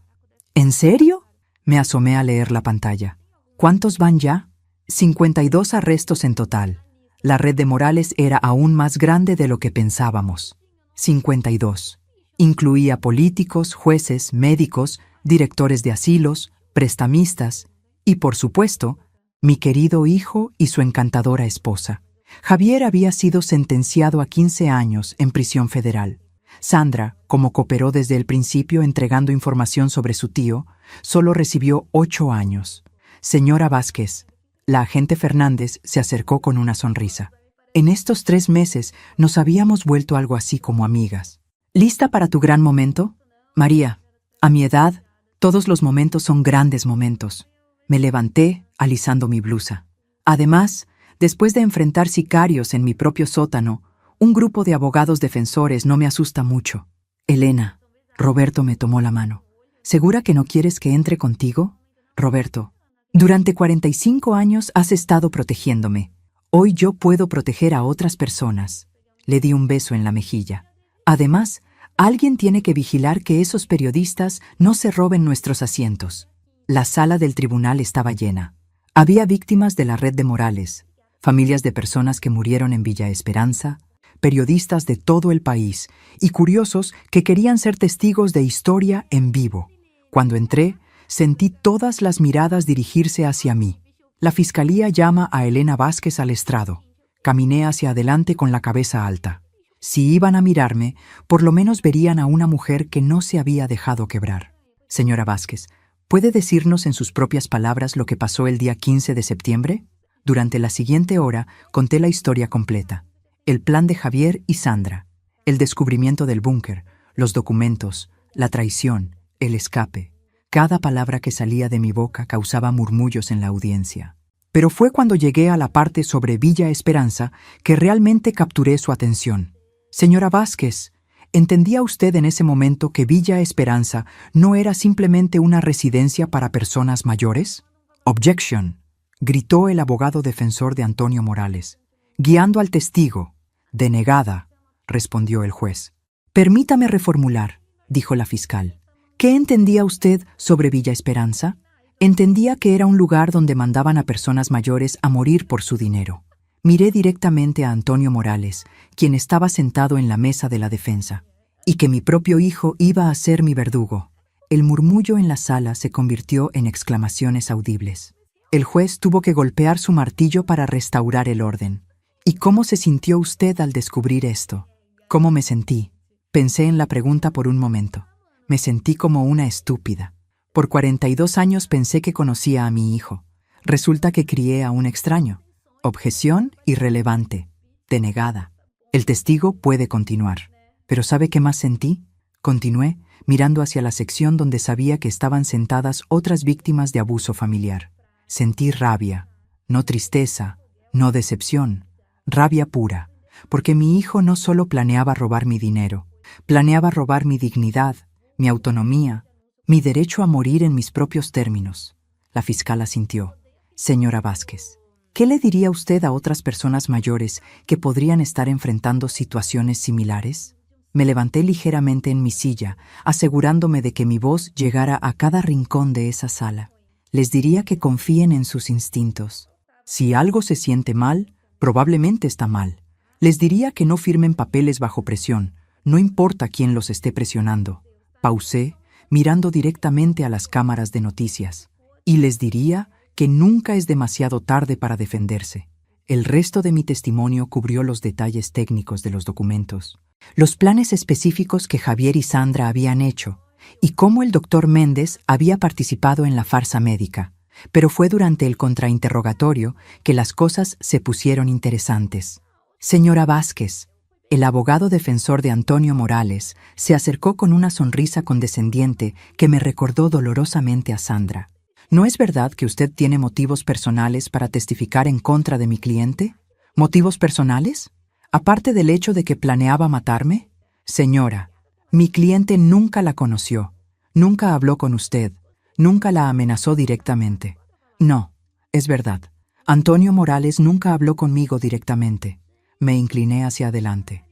¿En serio? Me asomé a leer la pantalla. ¿Cuántos van ya? 52 arrestos en total. La red de Morales era aún más grande de lo que pensábamos. 52. Incluía políticos, jueces, médicos, directores de asilos, prestamistas y, por supuesto, mi querido hijo y su encantadora esposa. Javier había sido sentenciado a 15 años en prisión federal. Sandra, como cooperó desde el principio entregando información sobre su tío, solo recibió 8 años. Señora Vázquez, la agente Fernández se acercó con una sonrisa. En estos 3 meses nos habíamos vuelto algo así como amigas. ¿Lista para tu gran momento? María, a mi edad, todos los momentos son grandes momentos. Me levanté, alisando mi blusa. Además, después de enfrentar sicarios en mi propio sótano, un grupo de abogados defensores no me asusta mucho. Elena, Roberto me tomó la mano. ¿Segura que no quieres que entre contigo? Roberto, durante 45 años has estado protegiéndome. Hoy yo puedo proteger a otras personas. Le di un beso en la mejilla. Además, alguien tiene que vigilar que esos periodistas no se roben nuestros asientos. La sala del tribunal estaba llena. Había víctimas de la red de Morales, familias de personas que murieron en Villa Esperanza, periodistas de todo el país y curiosos que querían ser testigos de historia en vivo. Cuando entré, sentí todas las miradas dirigirse hacia mí. La fiscalía llama a Elena Vázquez al estrado. Caminé hacia adelante con la cabeza alta. Si iban a mirarme, por lo menos verían a una mujer que no se había dejado quebrar. Señora Vázquez, ¿puede decirnos en sus propias palabras lo que pasó el día 15 de septiembre? Durante la siguiente hora conté la historia completa. El plan de Javier y Sandra, el descubrimiento del búnker, los documentos, la traición, el escape. Cada palabra que salía de mi boca causaba murmullos en la audiencia. Pero fue cuando llegué a la parte sobre Villa Esperanza que realmente capturé su atención. Señora Vázquez, ¿entendía usted en ese momento que Villa Esperanza no era simplemente una residencia para personas mayores? Objection, gritó el abogado defensor de Antonio Morales. Guiando al testigo. Denegada, respondió el juez. Permítame reformular, dijo la fiscal. ¿Qué entendía usted sobre Villa Esperanza? Entendía que era un lugar donde mandaban a personas mayores a morir por su dinero. Miré directamente a Antonio Morales, quien estaba sentado en la mesa de la defensa, y que mi propio hijo iba a ser mi verdugo. El murmullo en la sala se convirtió en exclamaciones audibles. El juez tuvo que golpear su martillo para restaurar el orden. ¿Y cómo se sintió usted al descubrir esto? ¿Cómo me sentí? Pensé en la pregunta por un momento. Me sentí como una estúpida. Por 42 años pensé que conocía a mi hijo. Resulta que crié a un extraño. Objeción irrelevante. Denegada. El testigo puede continuar. ¿Pero sabe qué más sentí? Continué, mirando hacia la sección donde sabía que estaban sentadas otras víctimas de abuso familiar. Sentí rabia, no tristeza, no decepción. Rabia pura, porque mi hijo no solo planeaba robar mi dinero, planeaba robar mi dignidad, mi autonomía, mi derecho a morir en mis propios términos. La fiscal asintió. Señora Vázquez, ¿qué le diría usted a otras personas mayores que podrían estar enfrentando situaciones similares? Me levanté ligeramente en mi silla, asegurándome de que mi voz llegara a cada rincón de esa sala. Les diría que confíen en sus instintos. Si algo se siente mal, probablemente está mal. Les diría que no firmen papeles bajo presión, no importa quién los esté presionando. Pausé, mirando directamente a las cámaras de noticias. Y les diría que nunca es demasiado tarde para defenderse. El resto de mi testimonio cubrió los detalles técnicos de los documentos, los planes específicos que Javier y Sandra habían hecho, y cómo el doctor Méndez había participado en la farsa médica. pero fue durante el contrainterrogatorio que las cosas se pusieron interesantes. Señora Vázquez, el abogado defensor de Antonio Morales se acercó con una sonrisa condescendiente que me recordó dolorosamente a Sandra. ¿No es verdad que usted tiene motivos personales para testificar en contra de mi cliente? ¿Motivos personales? Aparte del hecho de que planeaba matarme. Señora, mi cliente nunca la conoció, nunca habló con usted, nunca la amenazó directamente. No, es verdad. Antonio Morales nunca habló conmigo directamente. Me incliné hacia adelante.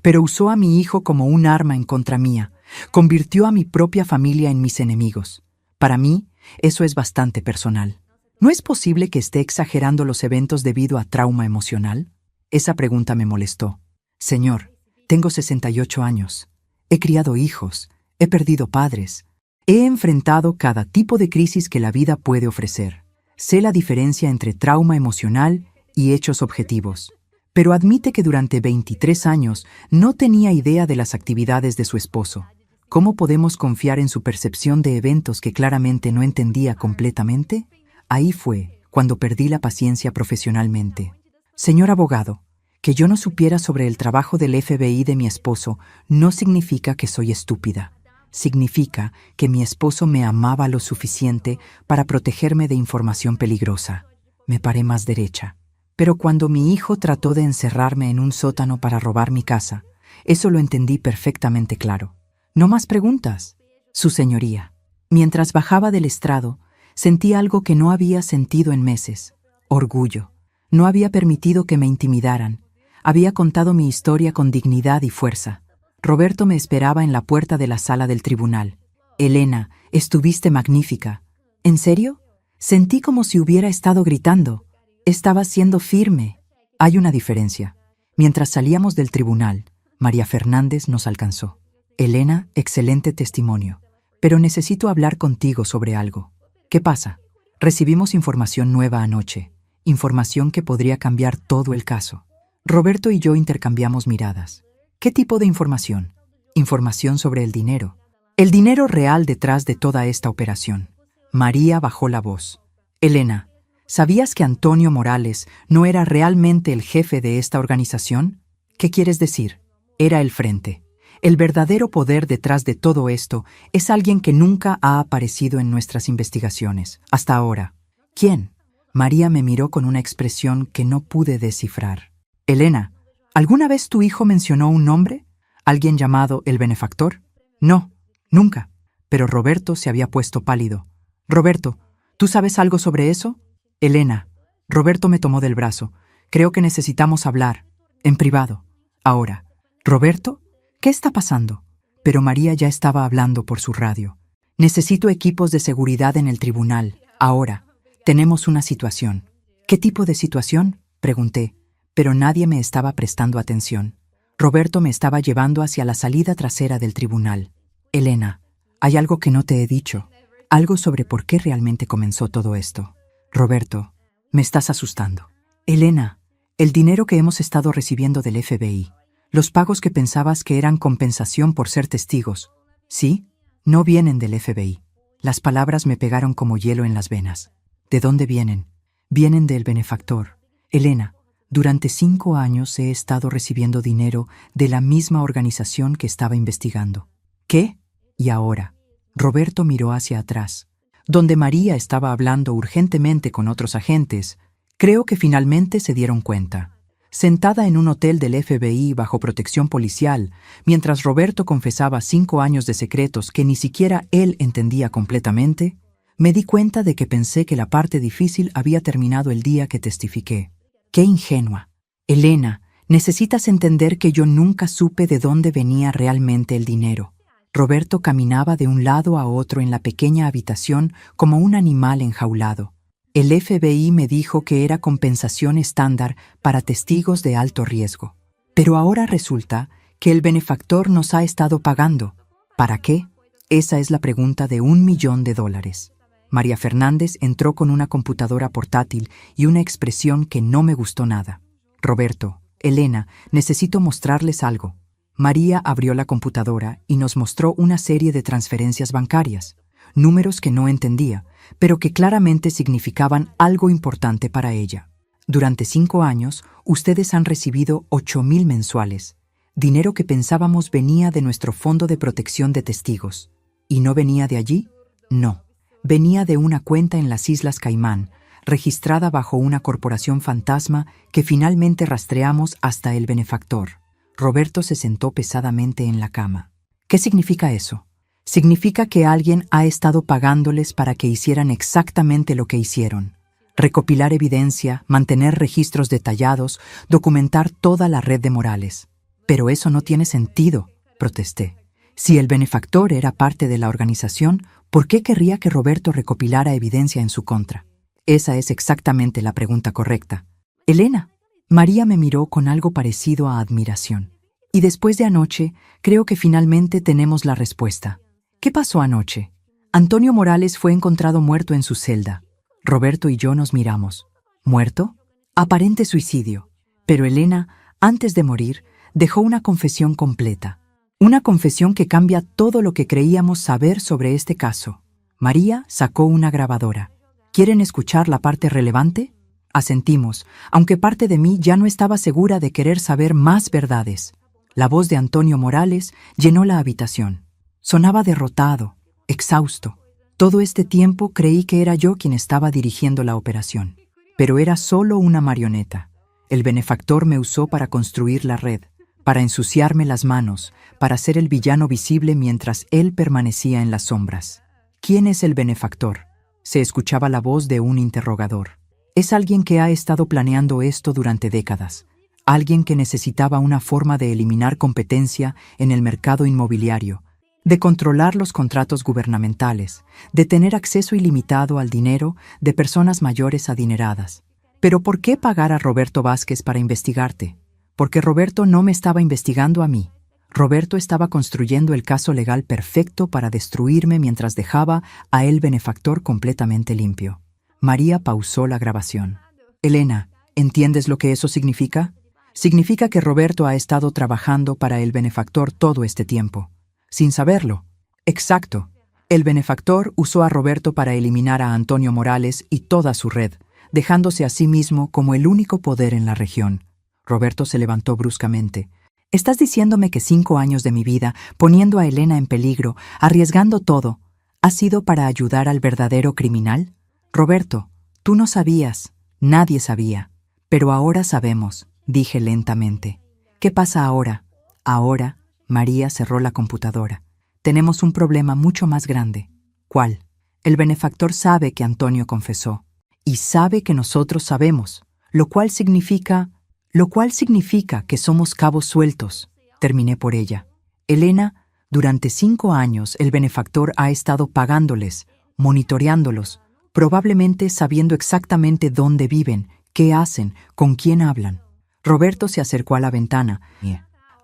Pero usó a mi hijo como un arma en contra mía. Convirtió a mi propia familia en mis enemigos. Para mí, eso es bastante personal. ¿No es posible que esté exagerando los eventos debido a trauma emocional? Esa pregunta me molestó. Señor, tengo 68 años. He criado hijos. He perdido padres. He enfrentado cada tipo de crisis que la vida puede ofrecer. Sé la diferencia entre trauma emocional y hechos objetivos. Pero admite que durante 23 años no tenía idea de las actividades de su esposo. ¿Cómo podemos confiar en su percepción de eventos que claramente no entendía completamente? Ahí fue cuando perdí la paciencia profesionalmente. Señor abogado, que yo no supiera sobre el trabajo del FBI de mi esposo no significa que soy estúpida. Significa que mi esposo me amaba lo suficiente para protegerme de información peligrosa. Me paré más derecha. Pero cuando mi hijo trató de encerrarme en un sótano para robar mi casa, eso lo entendí perfectamente claro. No más preguntas. Su señoría. Mientras bajaba del estrado, sentí algo que no había sentido en meses. Orgullo. No había permitido que me intimidaran. Había contado mi historia con dignidad y fuerza. Roberto me esperaba en la puerta de la sala del tribunal. Elena, estuviste magnífica. ¿En serio? Sentí como si hubiera estado gritando. Estaba siendo firme. Hay una diferencia. Mientras salíamos del tribunal, María Fernández nos alcanzó. Elena, excelente testimonio. Pero necesito hablar contigo sobre algo. ¿Qué pasa? Recibimos información nueva anoche. Información que podría cambiar todo el caso. Roberto y yo intercambiamos miradas. ¿Qué tipo de información? Información sobre el dinero. El dinero real detrás de toda esta operación. María bajó la voz. Elena, ¿sabías que Antonio Morales no era realmente el jefe de esta organización? ¿Qué quieres decir? Era el frente. El verdadero poder detrás de todo esto es alguien que nunca ha aparecido en nuestras investigaciones, hasta ahora. ¿Quién? María me miró con una expresión que no pude descifrar. Elena, ¿alguna vez tu hijo mencionó un nombre? ¿Alguien llamado el benefactor? No, nunca. Pero Roberto se había puesto pálido. Roberto, ¿tú sabes algo sobre eso? Elena, Roberto me tomó del brazo. Creo que necesitamos hablar, en privado. Ahora, ¿Roberto? ¿Qué está pasando? Pero María ya estaba hablando por su radio. Necesito equipos de seguridad en el tribunal, ahora. Tenemos una situación. ¿Qué tipo de situación? Pregunté, pero nadie me estaba prestando atención. Roberto me estaba llevando hacia la salida trasera del tribunal. Elena, hay algo que no te he dicho. Algo sobre por qué realmente comenzó todo esto. Roberto, me estás asustando. Elena, el dinero que hemos estado recibiendo del FBI. Los pagos que pensabas que eran compensación por ser testigos. ¿Sí? No vienen del FBI. Las palabras me pegaron como hielo en las venas. ¿De dónde vienen? Vienen del benefactor. Elena, durante 5 años he estado recibiendo dinero de la misma organización que estaba investigando. ¿Qué? Y ahora. Roberto miró hacia atrás, donde María estaba hablando urgentemente con otros agentes. Creo que finalmente se dieron cuenta. Sentada en un hotel del FBI bajo protección policial, mientras Roberto confesaba 5 años de secretos que ni siquiera él entendía completamente, me di cuenta de que pensé que la parte difícil había terminado el día que testifiqué. ¡Qué ingenua! Elena, necesitas entender que yo nunca supe de dónde venía realmente el dinero. Roberto caminaba de un lado a otro en la pequeña habitación como un animal enjaulado. El FBI me dijo que era compensación estándar para testigos de alto riesgo. Pero ahora resulta que el benefactor nos ha estado pagando. ¿Para qué? Esa es la pregunta de $1.000.000. María Fernández entró con una computadora portátil y una expresión que no me gustó nada. Roberto, Elena, necesito mostrarles algo. María abrió la computadora y nos mostró una serie de transferencias bancarias. números que no entendía, pero que claramente significaban algo importante para ella. Durante 5 años, ustedes han recibido 8,000 mensuales, dinero que pensábamos venía de nuestro fondo de protección de testigos. ¿Y no venía de allí? No. Venía de una cuenta en las Islas Caimán, registrada bajo una corporación fantasma que finalmente rastreamos hasta el benefactor. Roberto se sentó pesadamente en la cama. ¿Qué significa eso? Significa que alguien ha estado pagándoles para que hicieran exactamente lo que hicieron. Recopilar evidencia, mantener registros detallados, documentar toda la red de Morales. Pero eso no tiene sentido, protesté. Si el benefactor era parte de la organización, ¿por qué querría que Roberto recopilara evidencia en su contra? Esa es exactamente la pregunta correcta. Elena. María me miró con algo parecido a admiración. Y después de anoche, creo que finalmente tenemos la respuesta. ¿Qué pasó anoche? Antonio Morales fue encontrado muerto en su celda. Roberto y yo nos miramos. ¿Muerto? Aparente suicidio. Pero Elena, antes de morir, dejó una confesión completa. Una confesión que cambia todo lo que creíamos saber sobre este caso. María sacó una grabadora. ¿Quieren escuchar la parte relevante? Asentimos, aunque parte de mí ya no estaba segura de querer saber más verdades. La voz de Antonio Morales llenó la habitación. Sonaba derrotado, exhausto. Todo este tiempo creí que era yo quien estaba dirigiendo la operación. Pero era solo una marioneta. El benefactor me usó para construir la red, para ensuciarme las manos, para ser el villano visible mientras él permanecía en las sombras. ¿Quién es el benefactor? Se escuchaba la voz de un interrogador. Es alguien que ha estado planeando esto durante décadas. Alguien que necesitaba una forma de eliminar competencia en el mercado inmobiliario, de controlar los contratos gubernamentales, de tener acceso ilimitado al dinero de personas mayores adineradas. ¿Pero por qué pagar a Roberto Vázquez para investigarte? Porque Roberto no me estaba investigando a mí. Roberto estaba construyendo el caso legal perfecto para destruirme mientras dejaba a el benefactor completamente limpio. María pausó la grabación. Elena, ¿entiendes lo que eso significa? Significa que Roberto ha estado trabajando para el benefactor todo este tiempo. Sin saberlo. Exacto. El benefactor usó a Roberto para eliminar a Antonio Morales y toda su red, dejándose a sí mismo como el único poder en la región. Roberto se levantó bruscamente. ¿Estás diciéndome que 5 años de mi vida, poniendo a Elena en peligro, arriesgando todo, ha sido para ayudar al verdadero criminal? Roberto, tú no sabías, nadie sabía. Pero ahora sabemos, dije lentamente. ¿Qué pasa ahora? Ahora, María cerró la computadora. Tenemos un problema mucho más grande. ¿Cuál? El benefactor sabe que Antonio confesó. Y sabe que nosotros sabemos, lo cual significa que somos cabos sueltos. Terminé por ella. Elena, durante 5 años el benefactor ha estado pagándoles, monitoreándolos, probablemente sabiendo exactamente dónde viven, qué hacen, con quién hablan. Roberto se acercó a la ventana,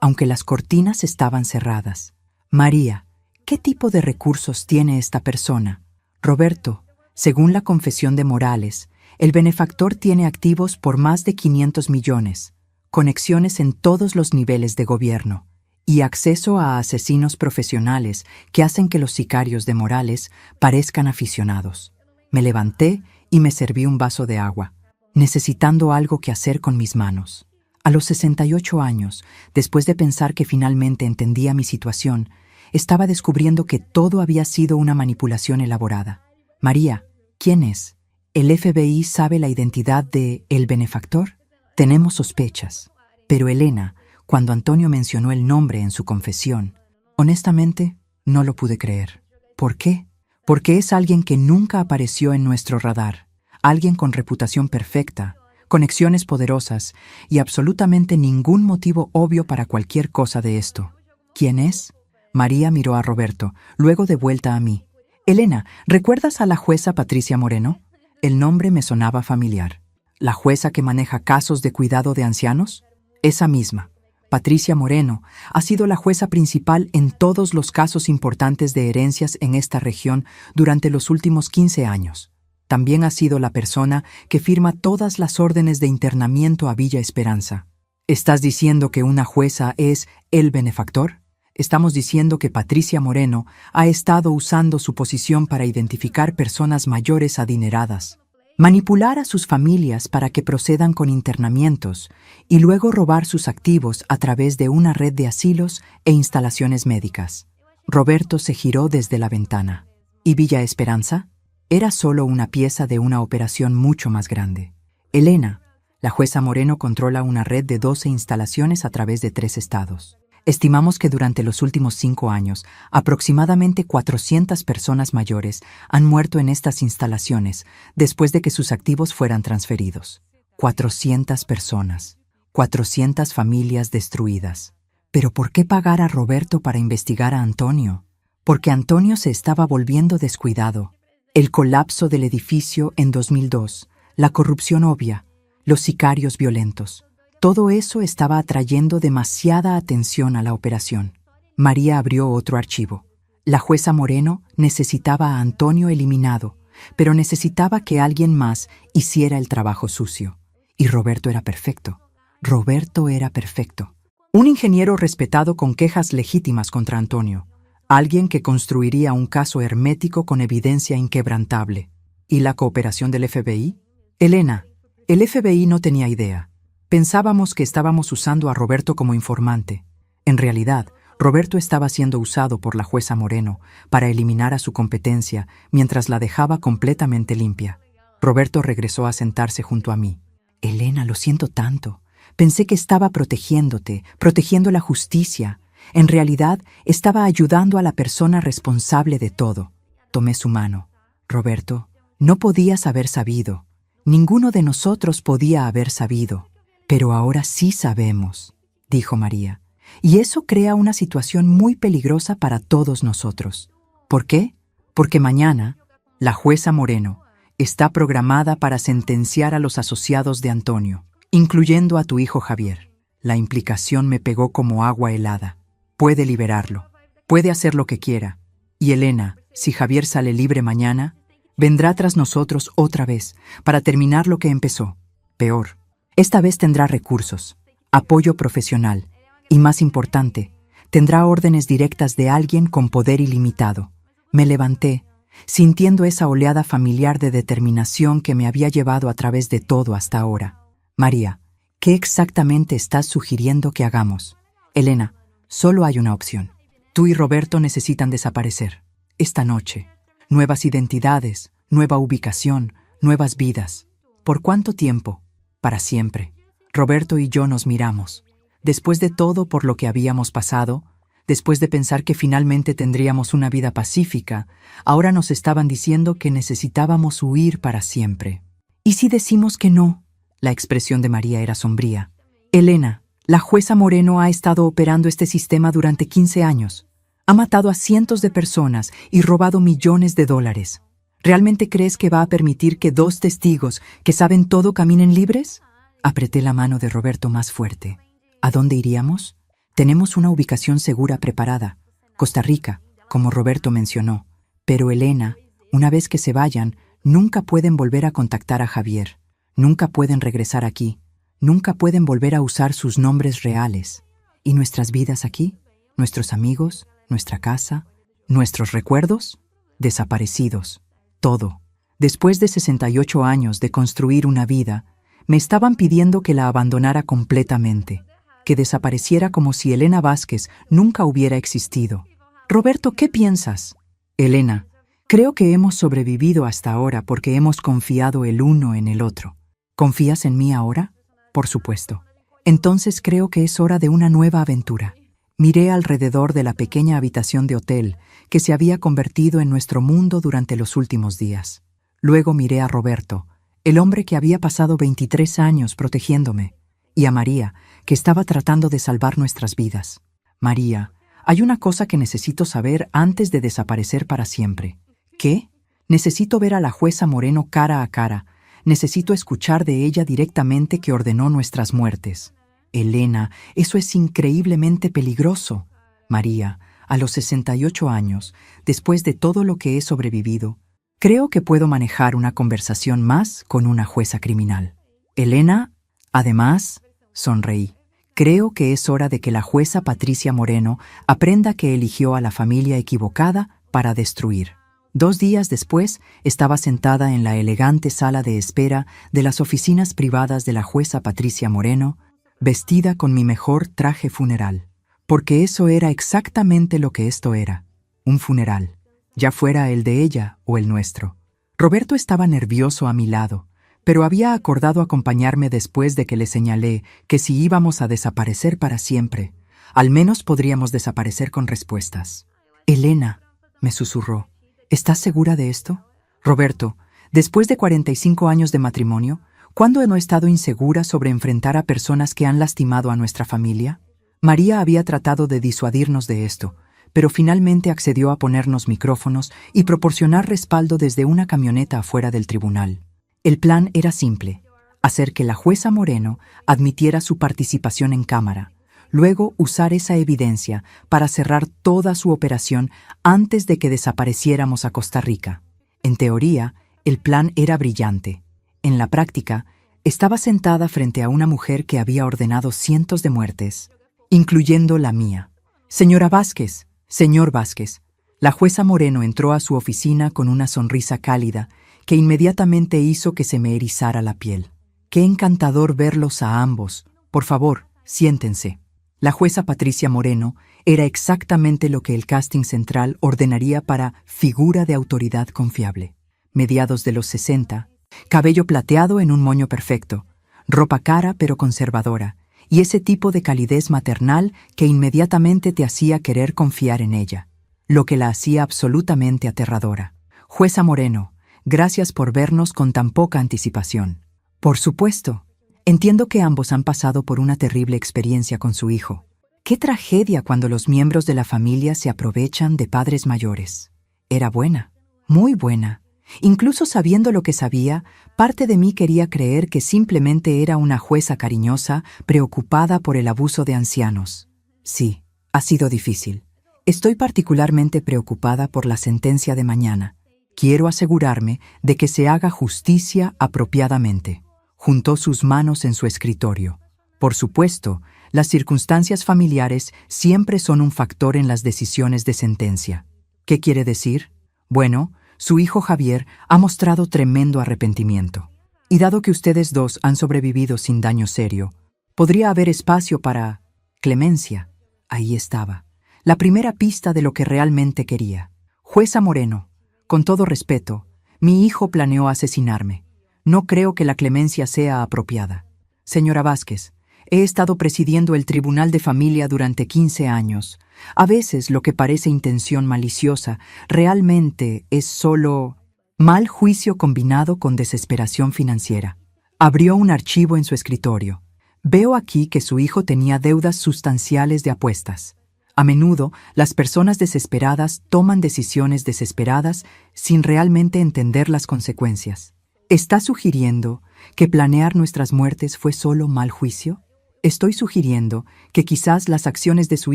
aunque las cortinas estaban cerradas. María, ¿qué tipo de recursos tiene esta persona? Roberto, según la confesión de Morales, el benefactor tiene activos por más de 500 millones, conexiones en todos los niveles de gobierno y acceso a asesinos profesionales que hacen que los sicarios de Morales parezcan aficionados. Me levanté y me serví un vaso de agua, necesitando algo que hacer con mis manos. A los 68 años, después de pensar que finalmente entendía mi situación, estaba descubriendo que todo había sido una manipulación elaborada. María, ¿quién es? ¿El FBI sabe la identidad de el benefactor? Tenemos sospechas. Pero Elena, cuando Antonio mencionó el nombre en su confesión, honestamente, no lo pude creer. ¿Por qué? Porque es alguien que nunca apareció en nuestro radar, alguien con reputación perfecta, conexiones poderosas y absolutamente ningún motivo obvio para cualquier cosa de esto. ¿Quién es? María miró a Roberto, luego de vuelta a mí. Elena, ¿recuerdas a la jueza Patricia Moreno? El nombre me sonaba familiar. ¿La jueza que maneja casos de cuidado de ancianos? Esa misma. Patricia Moreno ha sido la jueza principal en todos los casos importantes de herencias en esta región durante los últimos 15 años. También ha sido la persona que firma todas las órdenes de internamiento a Villa Esperanza. ¿Estás diciendo que una jueza es el benefactor? Estamos diciendo que Patricia Moreno ha estado usando su posición para identificar personas mayores adineradas, manipular a sus familias para que procedan con internamientos y luego robar sus activos a través de una red de asilos e instalaciones médicas. Roberto se giró desde la ventana. ¿Y Villa Esperanza? Era solo una pieza de una operación mucho más grande. Elena, la jueza Moreno controla una red de 12 instalaciones a través de 3 estados. Estimamos que durante los últimos 5 años, aproximadamente 400 personas mayores han muerto en estas instalaciones después de que sus activos fueran transferidos. 400 personas, 400 familias destruidas. ¿Pero por qué pagar a Roberto para investigar a Antonio? Porque Antonio se estaba volviendo descuidado. El colapso del edificio en 2002, la corrupción obvia, los sicarios violentos. Todo eso estaba atrayendo demasiada atención a la operación. María abrió otro archivo. La jueza Moreno necesitaba a Antonio eliminado, pero necesitaba que alguien más hiciera el trabajo sucio. Y Roberto era perfecto. Roberto era perfecto. Un ingeniero respetado con quejas legítimas contra Antonio. Alguien que construiría un caso hermético con evidencia inquebrantable. ¿Y la cooperación del FBI? Elena, el FBI no tenía idea. Pensábamos que estábamos usando a Roberto como informante. En realidad, Roberto estaba siendo usado por la jueza Moreno para eliminar a su competencia mientras la dejaba completamente limpia. Roberto regresó a sentarse junto a mí. Elena, lo siento tanto. Pensé que estaba protegiéndote, protegiendo la justicia. En realidad, estaba ayudando a la persona responsable de todo. Tomé su mano. Roberto, no podías haber sabido. Ninguno de nosotros podía haber sabido. Pero ahora sí sabemos, dijo María. Y eso crea una situación muy peligrosa para todos nosotros. ¿Por qué? Porque mañana, la jueza Moreno está programada para sentenciar a los asociados de Antonio, incluyendo a tu hijo Javier. La implicación me pegó como agua helada. Puede liberarlo, puede hacer lo que quiera. Y Elena, si Javier sale libre mañana, vendrá tras nosotros otra vez para terminar lo que empezó. Peor. Esta vez tendrá recursos, apoyo profesional y, más importante, tendrá órdenes directas de alguien con poder ilimitado. Me levanté, sintiendo esa oleada familiar de determinación que me había llevado a través de todo hasta ahora. María, ¿qué exactamente estás sugiriendo que hagamos? Elena, solo hay una opción. Tú y Roberto necesitan desaparecer. Esta noche. Nuevas identidades, nueva ubicación, nuevas vidas. ¿Por cuánto tiempo? Para siempre. Roberto y yo nos miramos. Después de todo por lo que habíamos pasado, después de pensar que finalmente tendríamos una vida pacífica, ahora nos estaban diciendo que necesitábamos huir para siempre. ¿Y si decimos que no? La expresión de María era sombría. Elena, la jueza Moreno ha estado operando este sistema durante 15 años. Ha matado a cientos de personas y robado millones de dólares. ¿Realmente crees que va a permitir que 2 testigos que saben todo caminen libres? Apreté la mano de Roberto más fuerte. ¿A dónde iríamos? Tenemos una ubicación segura preparada. Costa Rica, como Roberto mencionó. Pero Elena, una vez que se vayan, nunca pueden volver a contactar a Javier. Nunca pueden regresar aquí. Nunca pueden volver a usar sus nombres reales. ¿Y nuestras vidas aquí? ¿Nuestros amigos? ¿Nuestra casa? ¿Nuestros recuerdos? Desaparecidos. Todo. Después de 68 años de construir una vida, me estaban pidiendo que la abandonara completamente, que desapareciera como si Elena Vázquez nunca hubiera existido. Roberto, ¿qué piensas? Elena, creo que hemos sobrevivido hasta ahora porque hemos confiado el uno en el otro. ¿Confías en mí ahora? Por supuesto. Entonces creo que es hora de una nueva aventura. Miré alrededor de la pequeña habitación de hotel que se había convertido en nuestro mundo durante los últimos días. Luego miré a Roberto, el hombre que había pasado 23 años protegiéndome, y a María, que estaba tratando de salvar nuestras vidas. María, hay una cosa que necesito saber antes de desaparecer para siempre. ¿Qué? Necesito ver a la jueza Moreno cara a cara. Necesito escuchar de ella directamente que ordenó nuestras muertes. Elena, eso es increíblemente peligroso. María, a los 68 años, después de todo lo que he sobrevivido, creo que puedo manejar una conversación más con una jueza criminal. Elena, además, sonreí. Creo que es hora de que la jueza Patricia Moreno aprenda que eligió a la familia equivocada para destruir. 2 días después, estaba sentada en la elegante sala de espera de las oficinas privadas de la jueza Patricia Moreno, vestida con mi mejor traje funeral. Porque eso era exactamente lo que esto era, un funeral, ya fuera el de ella o el nuestro. Roberto estaba nervioso a mi lado, pero había acordado acompañarme después de que le señalé que si íbamos a desaparecer para siempre, al menos podríamos desaparecer con respuestas. «Elena», me susurró, ¿estás segura de esto? Roberto, después de 45 años de matrimonio, ¿cuándo no he estado insegura sobre enfrentar a personas que han lastimado a nuestra familia? María había tratado de disuadirnos de esto, pero finalmente accedió a ponernos micrófonos y proporcionar respaldo desde una camioneta afuera del tribunal. El plan era simple: hacer que la jueza Moreno admitiera su participación en cámara, luego usar esa evidencia para cerrar toda su operación antes de que desapareciéramos a Costa Rica. En teoría, el plan era brillante. En la práctica, estaba sentada frente a una mujer que había ordenado cientos de muertes, incluyendo la mía. «Señora Vázquez, señor Vázquez». La jueza Moreno entró a su oficina con una sonrisa cálida que inmediatamente hizo que se me erizara la piel. «Qué encantador verlos a ambos. Por favor, siéntense». La jueza Patricia Moreno era exactamente lo que el casting central ordenaría para figura de autoridad confiable. Mediados de los 60, cabello plateado en un moño perfecto, ropa cara pero conservadora, y ese tipo de calidez maternal que inmediatamente te hacía querer confiar en ella, lo que la hacía absolutamente aterradora. «Jueza Moreno, gracias por vernos con tan poca anticipación». «Por supuesto. Entiendo que ambos han pasado por una terrible experiencia con su hijo. Qué tragedia cuando los miembros de la familia se aprovechan de padres mayores. Era buena, muy buena. Incluso sabiendo lo que sabía, parte de mí quería creer que simplemente era una jueza cariñosa, preocupada por el abuso de ancianos. Sí, ha sido difícil. Estoy particularmente preocupada por la sentencia de mañana. Quiero asegurarme de que se haga justicia apropiadamente». Juntó sus manos en su escritorio. Por supuesto, las circunstancias familiares siempre son un factor en las decisiones de sentencia. ¿Qué quiere decir? Bueno, su hijo Javier ha mostrado tremendo arrepentimiento. Y dado que ustedes dos han sobrevivido sin daño serio, podría haber espacio para clemencia. Ahí estaba, la primera pista de lo que realmente quería. «Jueza Moreno, con todo respeto, mi hijo planeó asesinarme. No creo que la clemencia sea apropiada. Señora Vázquez, he estado presidiendo el Tribunal de Familia durante 15 años. A veces lo que parece intención maliciosa realmente es solo mal juicio combinado con desesperación financiera». Abrió un archivo en su escritorio. «Veo aquí que su hijo tenía deudas sustanciales de apuestas. A menudo, las personas desesperadas toman decisiones desesperadas sin realmente entender las consecuencias. ¿Está sugiriendo que planear nuestras muertes fue solo mal juicio? Estoy sugiriendo que quizás las acciones de su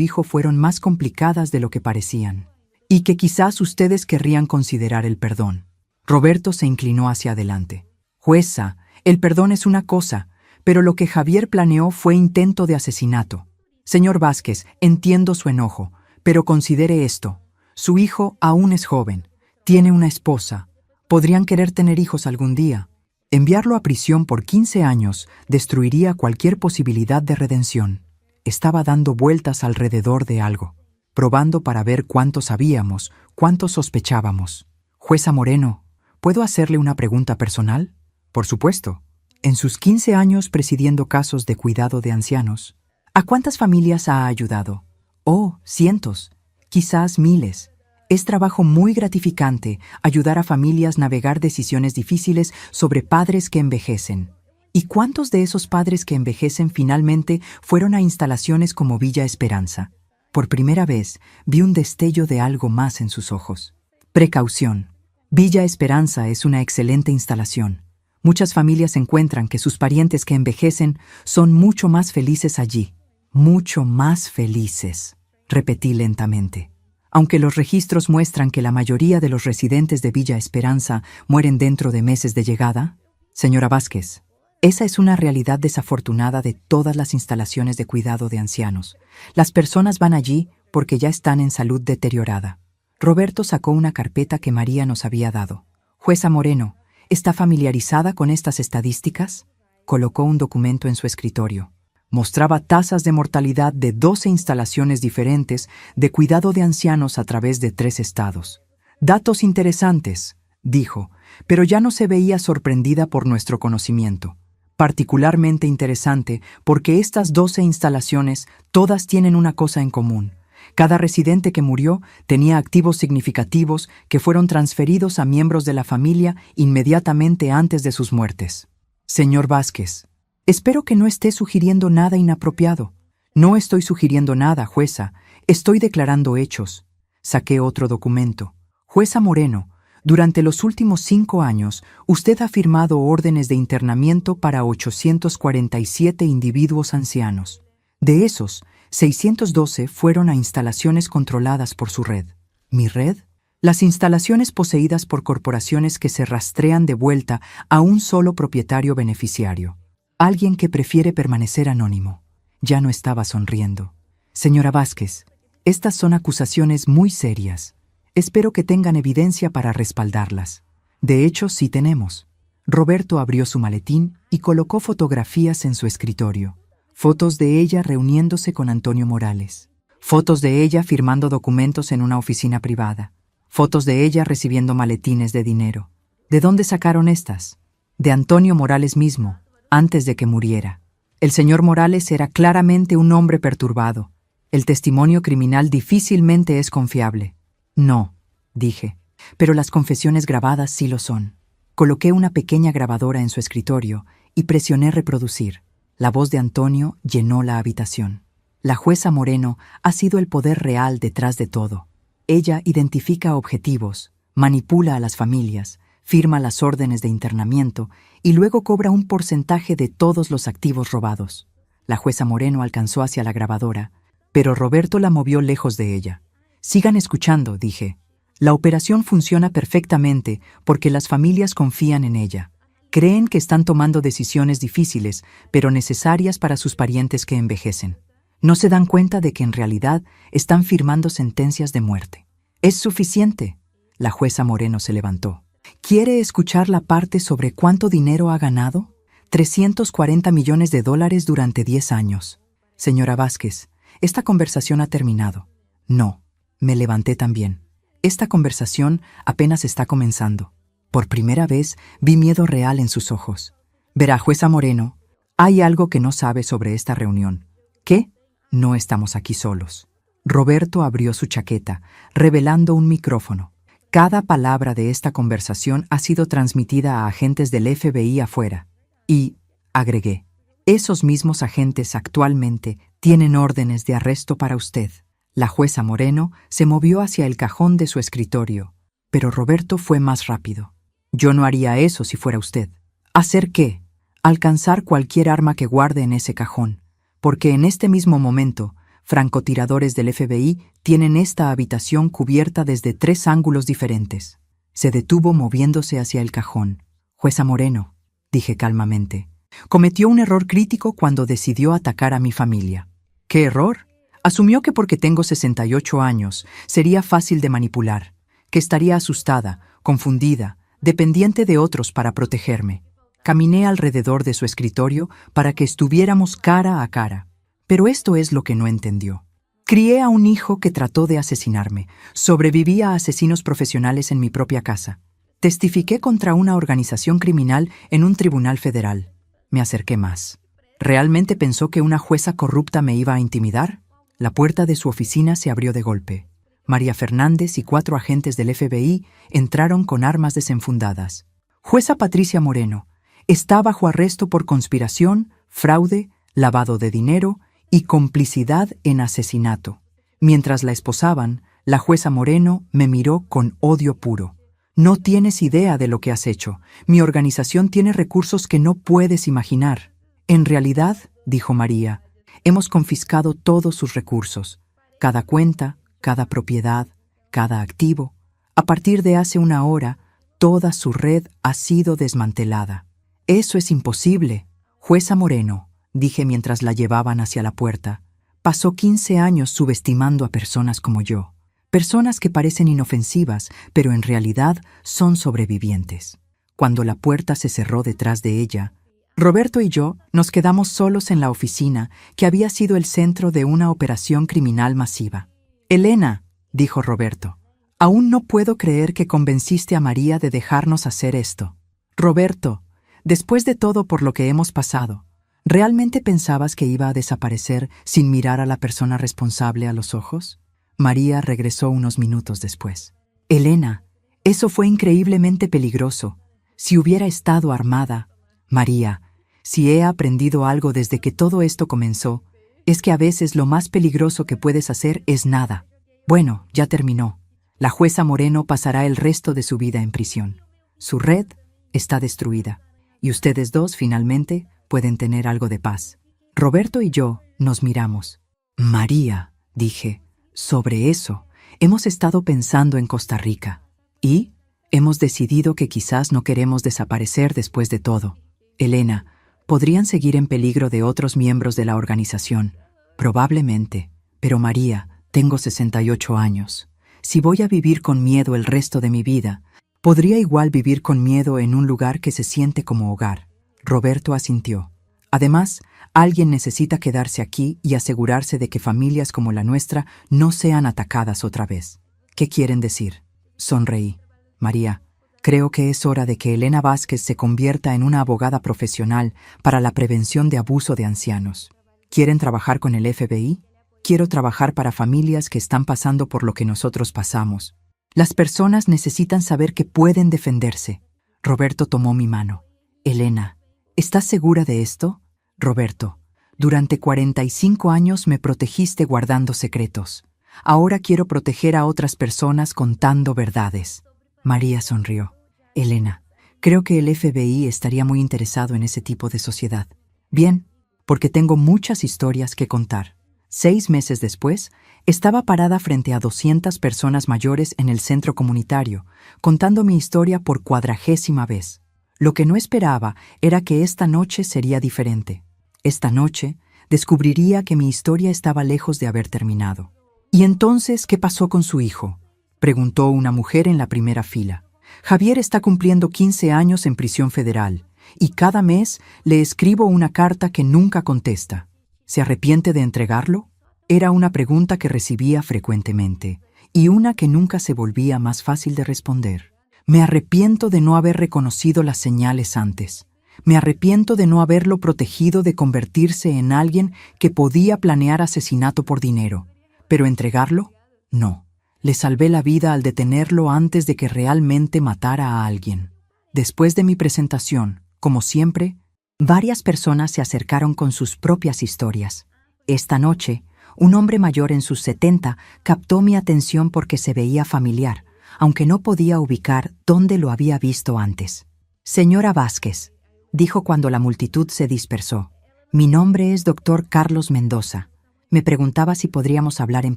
hijo fueron más complicadas de lo que parecían, y que quizás ustedes querrían considerar el perdón». Roberto se inclinó hacia adelante. «Jueza, el perdón es una cosa, pero lo que Javier planeó fue intento de asesinato. Señor Vázquez, entiendo su enojo, pero considere esto. Su hijo aún es joven, tiene una esposa. Podrían querer tener hijos algún día. Enviarlo a prisión por 15 años destruiría cualquier posibilidad de redención. Estaba dando vueltas alrededor de algo, probando para ver cuánto sabíamos, cuánto sospechábamos. «Jueza Moreno, ¿puedo hacerle una pregunta personal?» «Por supuesto. En sus 15 años presidiendo casos de cuidado de ancianos, ¿a cuántas familias ha ayudado?» «Oh, cientos, quizás miles. Es trabajo muy gratificante ayudar a familias a navegar decisiones difíciles sobre padres que envejecen. ¿Y cuántos de esos padres que envejecen finalmente fueron a instalaciones como Villa Esperanza?» Por primera vez vi un destello de algo más en sus ojos. «Precaución. Villa Esperanza es una excelente instalación. Muchas familias encuentran que sus parientes que envejecen son mucho más felices allí. Mucho más felices», repetí lentamente. «Aunque los registros muestran que la mayoría de los residentes de Villa Esperanza mueren dentro de meses de llegada». «Señora Vázquez, Esa es una realidad desafortunada de todas las instalaciones de cuidado de ancianos. Las personas van allí porque ya están en salud deteriorada. Roberto sacó una carpeta que María nos había dado. Jueza Moreno, ¿está familiarizada con estas estadísticas? Colocó un documento en su escritorio. Mostraba tasas de mortalidad de 12 instalaciones diferentes de cuidado de ancianos a través de 3 estados. Datos interesantes, dijo, pero ya no se veía sorprendida por nuestro conocimiento. Particularmente interesante porque estas 12 instalaciones todas tienen una cosa en común. Cada residente que murió tenía activos significativos que fueron transferidos a miembros de la familia inmediatamente antes de sus muertes. Señor Vázquez, espero que no esté sugiriendo nada inapropiado. No estoy sugiriendo nada, jueza. Estoy declarando hechos. Saqué otro documento. Jueza Moreno, durante los últimos 5 años, usted ha firmado órdenes de internamiento para 847 individuos ancianos. De esos, 612 fueron a instalaciones controladas por su red. ¿Mi red? Las instalaciones poseídas por corporaciones que se rastrean de vuelta a un solo propietario beneficiario. Alguien que prefiere permanecer anónimo. Ya no estaba sonriendo. Señora Vázquez, estas son acusaciones muy serias. Espero que tengan evidencia para respaldarlas. De hecho, sí tenemos. Roberto abrió su maletín y colocó fotografías en su escritorio. Fotos de ella reuniéndose con Antonio Morales. Fotos de ella firmando documentos en una oficina privada. Fotos de ella recibiendo maletines de dinero. ¿De dónde sacaron estas? De Antonio Morales mismo, antes de que muriera. El señor Morales era claramente un hombre perturbado. El testimonio criminal difícilmente es confiable. No, dije, pero las confesiones grabadas sí lo son. Coloqué una pequeña grabadora en su escritorio y presioné reproducir. La voz de Antonio llenó la habitación. La jueza Moreno ha sido el poder real detrás de todo. Ella identifica objetivos, manipula a las familias, firma las órdenes de internamiento y luego cobra un porcentaje de todos los activos robados. La jueza Moreno alcanzó hacia la grabadora, pero Roberto la movió lejos de ella. Sigan escuchando, dije. La operación funciona perfectamente porque las familias confían en ella. Creen que están tomando decisiones difíciles, pero necesarias para sus parientes que envejecen. No se dan cuenta de que en realidad están firmando sentencias de muerte. ¿Es suficiente? La jueza Moreno se levantó. ¿Quiere escuchar la parte sobre cuánto dinero ha ganado? 340 millones de dólares durante 10 años. Señora Vázquez, esta conversación ha terminado. No. Me levanté también. Esta conversación apenas está comenzando. Por primera vez vi miedo real en sus ojos. Verá, jueza Moreno, hay algo que no sabe sobre esta reunión. ¿Qué? No estamos aquí solos. Roberto abrió su chaqueta, revelando un micrófono. Cada palabra de esta conversación ha sido transmitida a agentes del FBI afuera. Y, agregué, esos mismos agentes actualmente tienen órdenes de arresto para usted. La jueza Moreno se movió hacia el cajón de su escritorio, pero Roberto fue más rápido. Yo no haría eso si fuera usted. ¿Hacer qué? Alcanzar cualquier arma que guarde en ese cajón, porque en este mismo momento, francotiradores del FBI tienen esta habitación cubierta desde 3 ángulos diferentes. Se detuvo moviéndose hacia el cajón. Jueza Moreno, dije calmamente, cometió un error crítico cuando decidió atacar a mi familia. ¿Qué error? Asumió que porque tengo 68 años sería fácil de manipular, que estaría asustada, confundida, dependiente de otros para protegerme. Caminé alrededor de su escritorio para que estuviéramos cara a cara. Pero esto es lo que no entendió. Crié a un hijo que trató de asesinarme. Sobreviví a asesinos profesionales en mi propia casa. Testifiqué contra una organización criminal en un tribunal federal. Me acerqué más. ¿Realmente pensó que una jueza corrupta me iba a intimidar? La puerta de su oficina se abrió de golpe. María Fernández y 4 agentes del FBI entraron con armas desenfundadas. Jueza Patricia Moreno, está bajo arresto por conspiración, fraude, lavado de dinero y complicidad en asesinato. Mientras la esposaban, la jueza Moreno me miró con odio puro. No tienes idea de lo que has hecho. Mi organización tiene recursos que no puedes imaginar. En realidad, dijo María, hemos confiscado todos sus recursos, cada cuenta, cada propiedad, cada activo. A partir de hace 1 hora, toda su red ha sido desmantelada. Eso es imposible. Jueza Moreno, dije mientras la llevaban hacia la puerta, pasó 15 años subestimando a personas como yo. Personas que parecen inofensivas, pero en realidad son sobrevivientes. Cuando la puerta se cerró detrás de ella, Roberto y yo nos quedamos solos en la oficina que había sido el centro de una operación criminal masiva. «Elena», dijo Roberto, «aún no puedo creer que convenciste a María de dejarnos hacer esto». «Roberto, después de todo por lo que hemos pasado, ¿realmente pensabas que iba a desaparecer sin mirar a la persona responsable a los ojos?». María regresó unos minutos después. «Elena, eso fue increíblemente peligroso. Si hubiera estado armada». «María, si he aprendido algo desde que todo esto comenzó, es que a veces lo más peligroso que puedes hacer es nada». «Bueno, ya terminó. La jueza Moreno pasará el resto de su vida en prisión. Su red está destruida, y ustedes dos finalmente pueden tener algo de paz». Roberto y yo nos miramos. «María», dije, «sobre eso, hemos estado pensando en Costa Rica. Y hemos decidido que quizás no queremos desaparecer después de todo. Elena, podrían seguir en peligro de otros miembros de la organización. Probablemente. Pero María, tengo 68 años. Si voy a vivir con miedo el resto de mi vida, podría igual vivir con miedo en un lugar que se siente como hogar». Roberto asintió. «Además, alguien necesita quedarse aquí y asegurarse de que familias como la nuestra no sean atacadas otra vez». «¿Qué quieren decir?». Sonreí. «María, creo que es hora de que Elena Vázquez se convierta en una abogada profesional para la prevención de abuso de ancianos. ¿Quieren trabajar con el FBI? Quiero trabajar para familias que están pasando por lo que nosotros pasamos. Las personas necesitan saber que pueden defenderse». Roberto tomó mi mano. «Elena, ¿estás segura de esto?». «Roberto, durante 45 años me protegiste guardando secretos. Ahora quiero proteger a otras personas contando verdades». María sonrió. «Elena, creo que el FBI estaría muy interesado en ese tipo de sociedad». «Bien, porque tengo muchas historias que contar». 6 meses después, estaba parada frente a 200 personas mayores en el centro comunitario, contando mi historia por 40ª vez. Lo que no esperaba era que esta noche sería diferente. Esta noche descubriría que mi historia estaba lejos de haber terminado. «¿Y entonces qué pasó con su hijo?», preguntó una mujer en la primera fila. «Javier está cumpliendo 15 años en prisión federal, y cada mes le escribo una carta que nunca contesta. ¿Se arrepiente de entregarlo?». Era una pregunta que recibía frecuentemente, y una que nunca se volvía más fácil de responder. «Me arrepiento de no haber reconocido las señales antes. Me arrepiento de no haberlo protegido de convertirse en alguien que podía planear asesinato por dinero. Pero entregarlo, no. Le salvé la vida al detenerlo antes de que realmente matara a alguien». Después de mi presentación, como siempre, varias personas se acercaron con sus propias historias. Esta noche, un hombre mayor en sus 70 captó mi atención porque se veía familiar, aunque no podía ubicar dónde lo había visto antes. «Señora Vázquez», dijo cuando la multitud se dispersó, «mi nombre es Dr. Carlos Mendoza. Me preguntaba si podríamos hablar en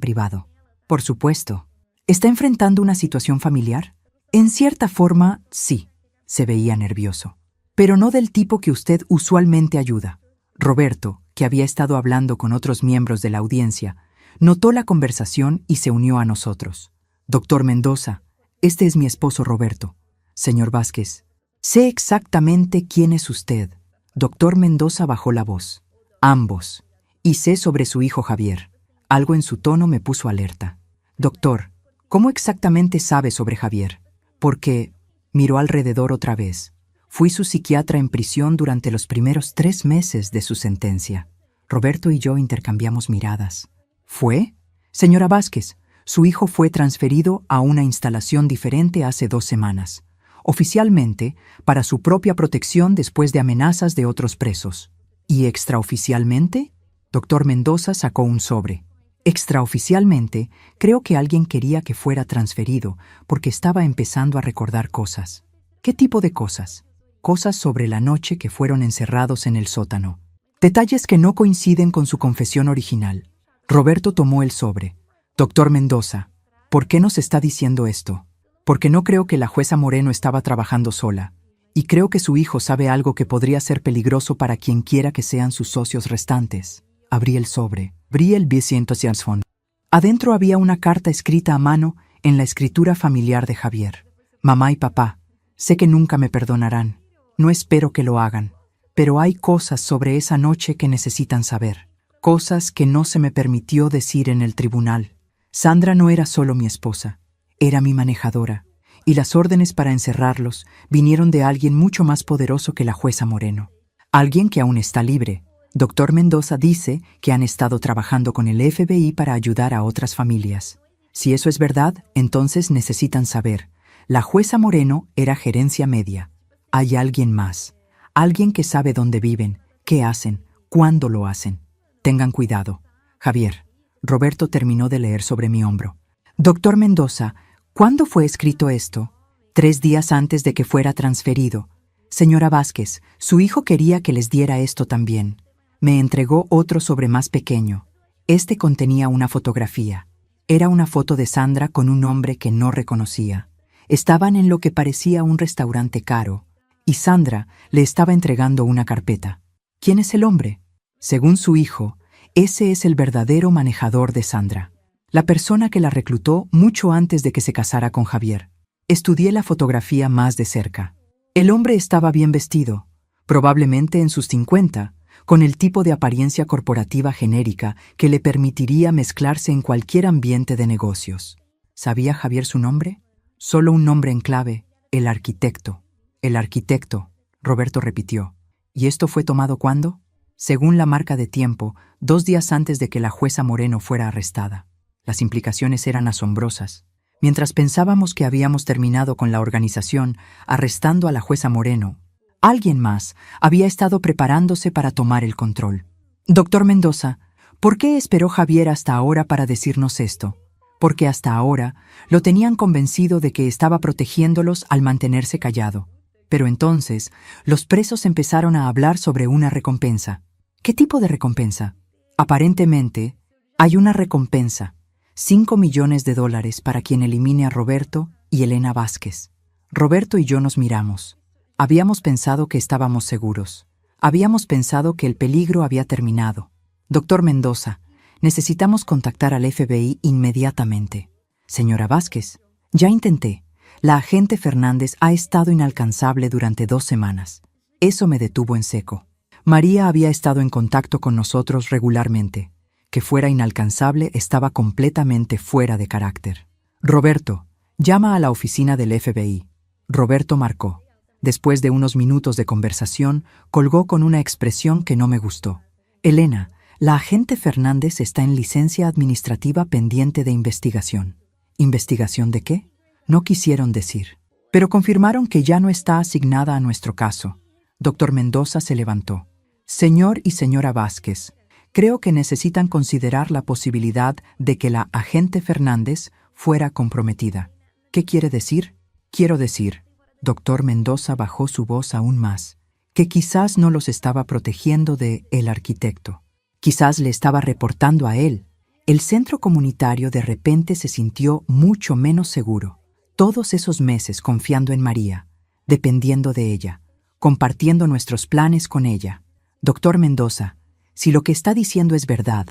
privado». «Por supuesto». «¿Está enfrentando una situación familiar?». «En cierta forma, sí». Se veía nervioso. «Pero no del tipo que usted usualmente ayuda». Roberto, que había estado hablando con otros miembros de la audiencia, notó la conversación y se unió a nosotros. «Doctor Mendoza, este es mi esposo Roberto». «Señor Vázquez, sé exactamente quién es usted». Doctor Mendoza bajó la voz. «Ambos. Y sé sobre su hijo Javier». Algo en su tono me puso alerta. «Doctor, ¿cómo exactamente sabe sobre Javier?». «Porque…». Miró alrededor otra vez. «Fui su psiquiatra en prisión durante los primeros 3 meses de su sentencia». Roberto y yo intercambiamos miradas. «¿Fue?». «Señora Vázquez, su hijo fue transferido a una instalación diferente hace 2 semanas. Oficialmente, para su propia protección después de amenazas de otros presos». «¿Y extraoficialmente?». Doctor Mendoza sacó un sobre. «Extraoficialmente, creo que alguien quería que fuera transferido porque estaba empezando a recordar cosas». «¿Qué tipo de cosas?». «Cosas sobre la noche que fueron encerrados en el sótano. Detalles que no coinciden con su confesión original». Roberto tomó el sobre. «Doctor Mendoza, ¿por qué nos está diciendo esto?». «Porque no creo que la jueza Moreno estaba trabajando sola. Y creo que su hijo sabe algo que podría ser peligroso para quien quiera que sean sus socios restantes. Abrí el sobre. Abrí el B100. Adentro había una carta escrita a mano en la escritura familiar de Javier. Mamá y papá, sé que nunca me perdonarán. No espero que lo hagan. Pero hay cosas sobre esa noche que necesitan saber. Cosas que no se me permitió decir en el tribunal. Sandra no era solo mi esposa. Era mi manejadora. Y las órdenes para encerrarlos vinieron de alguien mucho más poderoso que la jueza Moreno. Alguien que aún está libre. Doctor Mendoza dice que han estado trabajando con el FBI para ayudar a otras familias. Si eso es verdad, entonces necesitan saber. La jueza Moreno era gerencia media. Hay alguien más. Alguien que sabe dónde viven, qué hacen, cuándo lo hacen. Tengan cuidado. Javier. Roberto terminó de leer sobre mi hombro. Doctor Mendoza, ¿cuándo fue escrito esto? 3 días antes de que fuera transferido. Señora Vázquez, su hijo quería que les diera esto también. Me entregó otro sobre más pequeño. Este contenía una fotografía. Era una foto de Sandra con un hombre que no reconocía. Estaban en lo que parecía un restaurante caro, y Sandra le estaba entregando una carpeta. ¿Quién es el hombre? Según su hijo, ese es el verdadero manejador de Sandra. La persona que la reclutó mucho antes de que se casara con Javier. Estudié la fotografía más de cerca. El hombre estaba bien vestido, probablemente en sus 50, con el tipo de apariencia corporativa genérica que le permitiría mezclarse en cualquier ambiente de negocios. ¿Sabía Javier su nombre? Solo un nombre en clave, el arquitecto. El arquitecto, Roberto repitió. ¿Y esto fue tomado cuándo? Según la marca de tiempo, 2 días antes de que la jueza Moreno fuera arrestada. Las implicaciones eran asombrosas. Mientras pensábamos que habíamos terminado con la organización, arrestando a la jueza Moreno, alguien más había estado preparándose para tomar el control. Doctor Mendoza, ¿por qué esperó Javier hasta ahora para decirnos esto? Porque hasta ahora lo tenían convencido de que estaba protegiéndolos al mantenerse callado. Pero entonces los presos empezaron a hablar sobre una recompensa. ¿Qué tipo de recompensa? Aparentemente, hay una recompensa. $5 millones para quien elimine a Roberto y Elena Vázquez. Roberto y yo nos miramos. Habíamos pensado que estábamos seguros. Habíamos pensado que el peligro había terminado. Doctor Mendoza, necesitamos contactar al FBI inmediatamente. Señora Vázquez, ya intenté. La agente Fernández ha estado inalcanzable durante 2 semanas. Eso me detuvo en seco. María había estado en contacto con nosotros regularmente. Que fuera inalcanzable estaba completamente fuera de carácter. Roberto, llama a la oficina del FBI. Roberto marcó. Después de unos minutos de conversación, colgó con una expresión que no me gustó. Elena, la agente Fernández está en licencia administrativa pendiente de investigación. ¿Investigación de qué? No quisieron decir. Pero confirmaron que ya no está asignada a nuestro caso. Doctor Mendoza se levantó. Señor y señora Vázquez, creo que necesitan considerar la posibilidad de que la agente Fernández fuera comprometida. ¿Qué quiere decir? Quiero decir, doctor Mendoza bajó su voz aún más, que quizás no los estaba protegiendo de el arquitecto. Quizás le estaba reportando a él. El centro comunitario de repente se sintió mucho menos seguro. Todos esos meses confiando en María, dependiendo de ella, compartiendo nuestros planes con ella. Doctor Mendoza, si lo que está diciendo es verdad,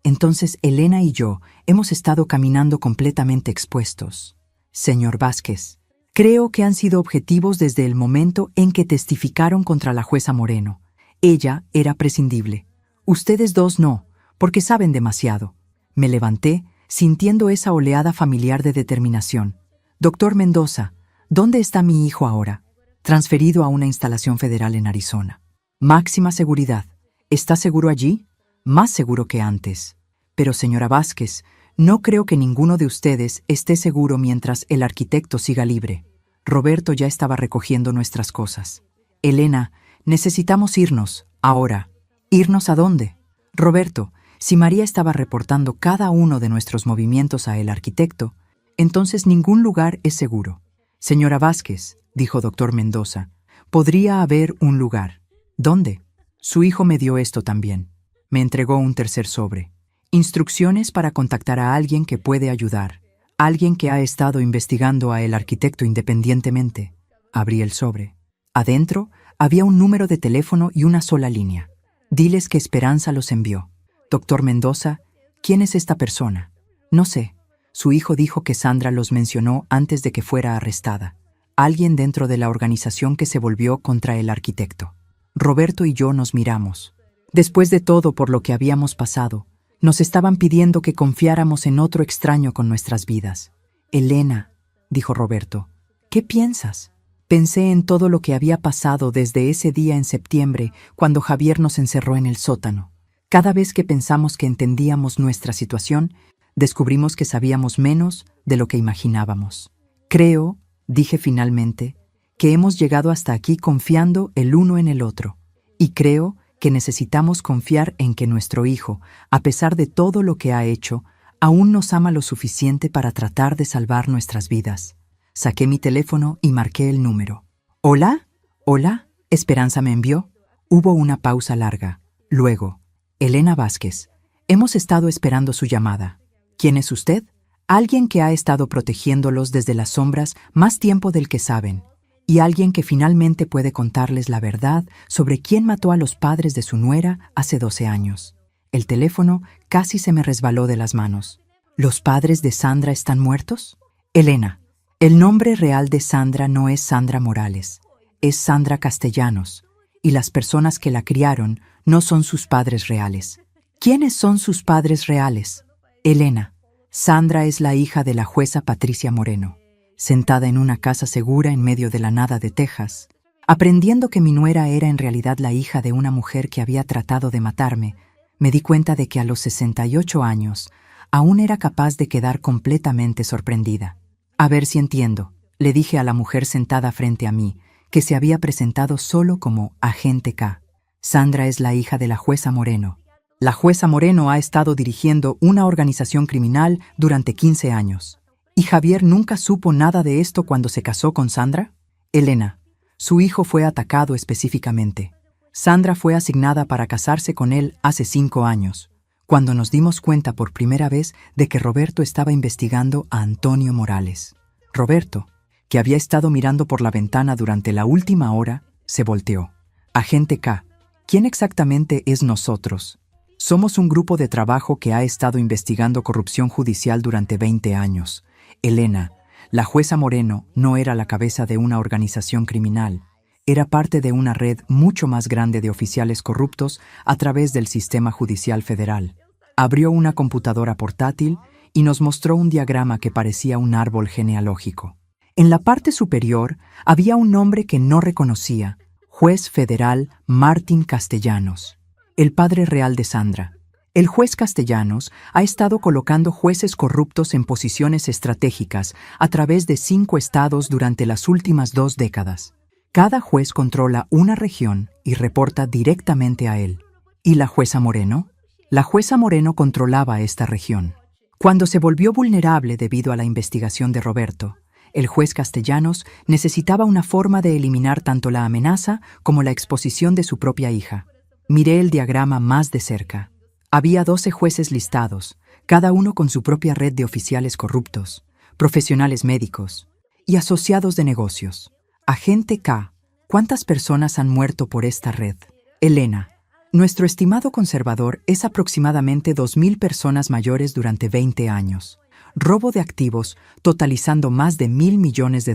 entonces Elena y yo hemos estado caminando completamente expuestos. Señor Vázquez, creo que han sido objetivos desde el momento en que testificaron contra la jueza Moreno. Ella era prescindible. Ustedes dos no, porque saben demasiado. Me levanté, sintiendo esa oleada familiar de determinación. Doctor Mendoza, ¿dónde está mi hijo ahora? Transferido a una instalación federal en Arizona. Máxima seguridad. ¿Está seguro allí? Más seguro que antes. Pero, señora Vázquez, no creo que ninguno de ustedes esté seguro mientras el arquitecto siga libre. Roberto ya estaba recogiendo nuestras cosas. Elena, necesitamos irnos, ahora. ¿Irnos a dónde? Roberto, si María estaba reportando cada uno de nuestros movimientos a el arquitecto, entonces ningún lugar es seguro. Señora Vázquez, dijo doctor Mendoza, podría haber un lugar. ¿Dónde? Su hijo me dio esto también. Me entregó un tercer sobre. Instrucciones para contactar a alguien que puede ayudar. Alguien que ha estado investigando a el arquitecto independientemente. Abrí el sobre. Adentro había un número de teléfono y una sola línea. Diles que Esperanza los envió. Doctor Mendoza, ¿quién es esta persona? No sé. Su hijo dijo que Sandra los mencionó antes de que fuera arrestada. Alguien dentro de la organización que se volvió contra el arquitecto. Roberto y yo nos miramos. Después de todo por lo que habíamos pasado, nos estaban pidiendo que confiáramos en otro extraño con nuestras vidas. Elena, dijo Roberto, ¿qué piensas? Pensé en todo lo que había pasado desde ese día en septiembre, cuando Javier nos encerró en el sótano. Cada vez que pensamos que entendíamos nuestra situación, descubrimos que sabíamos menos de lo que imaginábamos. Creo, dije finalmente, que hemos llegado hasta aquí confiando el uno en el otro. Y creo que necesitamos confiar en que nuestro hijo, a pesar de todo lo que ha hecho, aún nos ama lo suficiente para tratar de salvar nuestras vidas. Saqué mi teléfono y marqué el número. ¿Hola? ¿Hola? ¿Esperanza me envió? Hubo una pausa larga. Luego, Elena Vázquez. Hemos estado esperando su llamada. ¿Quién es usted? Alguien que ha estado protegiéndolos desde las sombras más tiempo del que saben. Y alguien que finalmente puede contarles la verdad sobre quién mató a los padres de su nuera hace 12 años. El teléfono casi se me resbaló de las manos. ¿Los padres de Sandra están muertos? Elena. El nombre real de Sandra no es Sandra Morales, es Sandra Castellanos, y las personas que la criaron no son sus padres reales. ¿Quiénes son sus padres reales? Elena. Sandra es la hija de la jueza Patricia Moreno, sentada en una casa segura en medio de la nada de Texas, aprendiendo que mi nuera era en realidad la hija de una mujer que había tratado de matarme. Me di cuenta de que a los 68 años aún era capaz de quedar completamente sorprendida. A ver si entiendo, le dije a la mujer sentada frente a mí, que se había presentado solo como agente K. Sandra es la hija de la jueza Moreno. La jueza Moreno ha estado dirigiendo una organización criminal durante 15 años. ¿Y Javier nunca supo nada de esto cuando se casó con Sandra? Elena. Su hijo fue atacado específicamente. Sandra fue asignada para casarse con él hace 5 años. Cuando nos dimos cuenta por primera vez de que Roberto estaba investigando a Antonio Morales. Roberto, que había estado mirando por la ventana durante la última hora, se volteó. Agente K, ¿quién exactamente es nosotros? Somos un grupo de trabajo que ha estado investigando corrupción judicial durante 20 años. Elena, la jueza Moreno no era la cabeza de una organización criminal. Era parte de una red mucho más grande de oficiales corruptos a través del sistema judicial federal. Abrió una computadora portátil y nos mostró un diagrama que parecía un árbol genealógico. En la parte superior había un nombre que no reconocía, Juez Federal Martín Castellanos, el padre real de Sandra. El juez Castellanos ha estado colocando jueces corruptos en posiciones estratégicas a través de 5 estados durante las últimas 2 décadas. Cada juez controla una región y reporta directamente a él. ¿Y la jueza Moreno? La jueza Moreno controlaba esta región. Cuando se volvió vulnerable debido a la investigación de Roberto, el juez Castellanos necesitaba una forma de eliminar tanto la amenaza como la exposición de su propia hija. Miré el diagrama más de cerca. Había 12 jueces listados, cada uno con su propia red de oficiales corruptos, profesionales médicos y asociados de negocios. Agente K, ¿cuántas personas han muerto por esta red? Elena, nuestro estimado conservador es aproximadamente 2,000 personas mayores durante 20 años. Robo de activos totalizando más de $1,000 millones.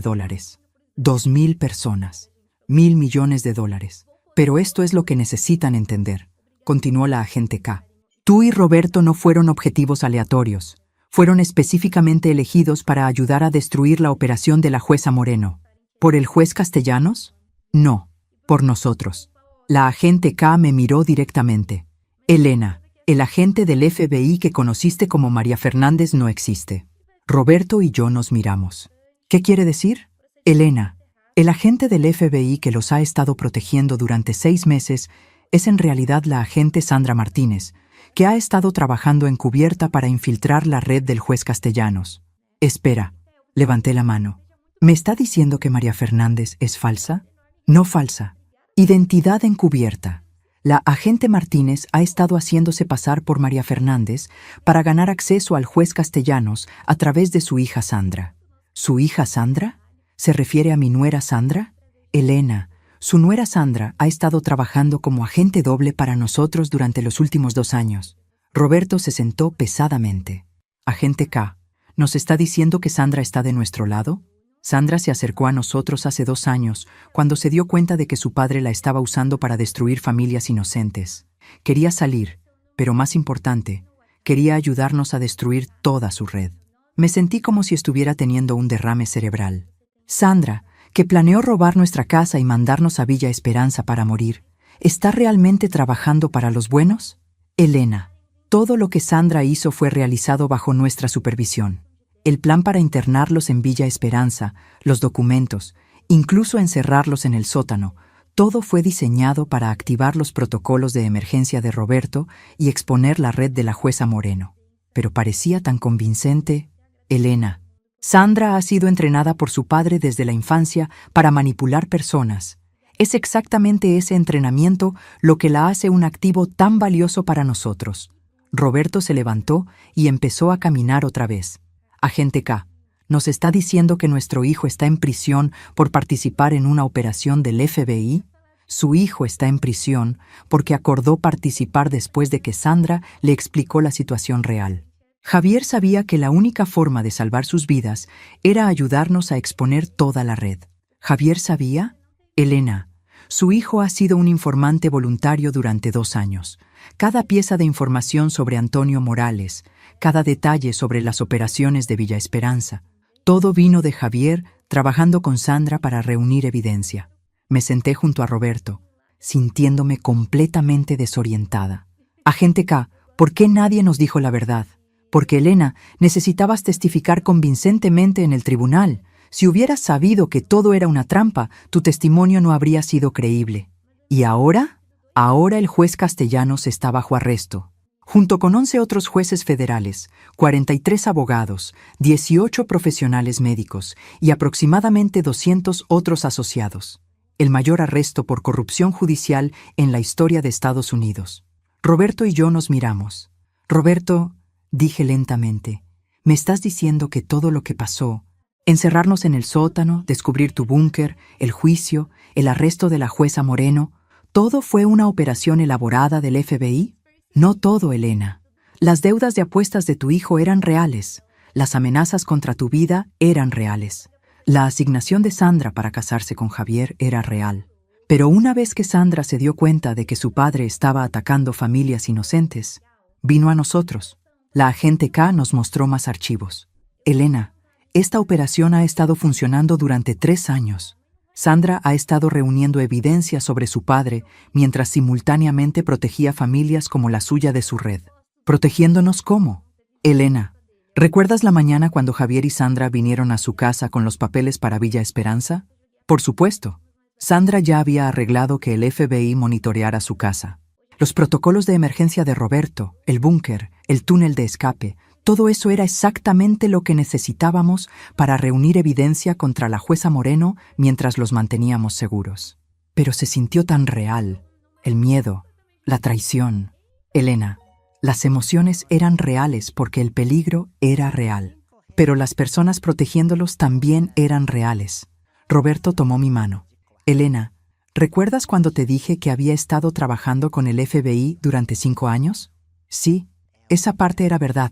2,000 personas. $1,000 millones. Pero esto es lo que necesitan entender, continuó la agente K. Tú y Roberto no fueron objetivos aleatorios. Fueron específicamente elegidos para ayudar a destruir la operación de la jueza Moreno. ¿Por el juez Castellanos? No, por nosotros. La agente K me miró directamente. Elena, el agente del FBI que conociste como María Fernández no existe. Roberto y yo nos miramos. ¿Qué quiere decir? Elena, el agente del FBI que los ha estado protegiendo durante 6 meses es en realidad la agente Sandra Martínez, que ha estado trabajando encubierta para infiltrar la red del juez Castellanos. Espera, levanté la mano. ¿Me está diciendo que María Fernández es falsa? No falsa. Identidad encubierta. La agente Martínez ha estado haciéndose pasar por María Fernández para ganar acceso al juez Castellanos a través de su hija Sandra. ¿Su hija Sandra? ¿Se refiere a mi nuera Sandra? Elena, Su nuera Sandra ha estado trabajando como agente doble para nosotros durante los últimos 2 años. Roberto se sentó pesadamente. Agente K, ¿nos está diciendo que Sandra está de nuestro lado? Sandra se acercó a nosotros hace 2 años, cuando se dio cuenta de que su padre la estaba usando para destruir familias inocentes. Quería salir, pero más importante, quería ayudarnos a destruir toda su red. Me sentí como si estuviera teniendo un derrame cerebral. Sandra, que planeó robar nuestra casa y mandarnos a Villa Esperanza para morir, ¿está realmente trabajando para los buenos? Elena, todo lo que Sandra hizo fue realizado bajo nuestra supervisión. El plan para internarlos en Villa Esperanza, los documentos, incluso encerrarlos en el sótano, todo fue diseñado para activar los protocolos de emergencia de Roberto y exponer la red de la jueza Moreno. Pero parecía tan convincente. Elena, Sandra ha sido entrenada por su padre desde la infancia para manipular personas. Es exactamente ese entrenamiento lo que la hace un activo tan valioso para nosotros. Roberto se levantó y empezó a caminar otra vez. Agente K, ¿nos está diciendo que nuestro hijo está en prisión por participar en una operación del FBI? Su hijo está en prisión porque acordó participar después de que Sandra le explicó la situación real. Javier sabía que la única forma de salvar sus vidas era ayudarnos a exponer toda la red. ¿Javier sabía? Elena, su hijo ha sido un informante voluntario durante 2 años. Cada pieza de información sobre Antonio Morales, cada detalle sobre las operaciones de Villa Esperanza, todo vino de Javier trabajando con Sandra para reunir evidencia. Me senté junto a Roberto, sintiéndome completamente desorientada. Agente K, ¿por qué nadie nos dijo la verdad? Porque, Elena, necesitabas testificar convincentemente en el tribunal. Si hubieras sabido que todo era una trampa, tu testimonio no habría sido creíble. ¿Y ahora? Ahora el juez Castellanos está bajo arresto. Junto con 11 otros jueces federales, 43 abogados, 18 profesionales médicos y aproximadamente 200 otros asociados. El mayor arresto por corrupción judicial en la historia de Estados Unidos. Roberto y yo nos miramos. Roberto, dije lentamente, ¿me estás diciendo que todo lo que pasó, encerrarnos en el sótano, descubrir tu búnker, el juicio, el arresto de la jueza Moreno, todo fue una operación elaborada del FBI? No todo, Elena. Las deudas de apuestas de tu hijo eran reales. Las amenazas contra tu vida eran reales. La asignación de Sandra para casarse con Javier era real. Pero una vez que Sandra se dio cuenta de que su padre estaba atacando familias inocentes, vino a nosotros. La agente K nos mostró más archivos. Elena, esta operación ha estado funcionando durante 3 años. Sandra ha estado reuniendo evidencia sobre su padre mientras simultáneamente protegía familias como la suya de su red. ¿Protegiéndonos cómo? Elena, ¿recuerdas la mañana cuando Javier y Sandra vinieron a su casa con los papeles para Villa Esperanza? Por supuesto. Sandra ya había arreglado que el FBI monitoreara su casa. Los protocolos de emergencia de Roberto, el búnker, el túnel de escape, todo eso era exactamente lo que necesitábamos para reunir evidencia contra la jueza Moreno mientras los manteníamos seguros. Pero se sintió tan real. El miedo, la traición. Elena, las emociones eran reales porque el peligro era real. Pero las personas protegiéndolos también eran reales. Roberto tomó mi mano. Elena, ¿recuerdas cuando te dije que había estado trabajando con el FBI durante 5 años? Sí, esa parte era verdad.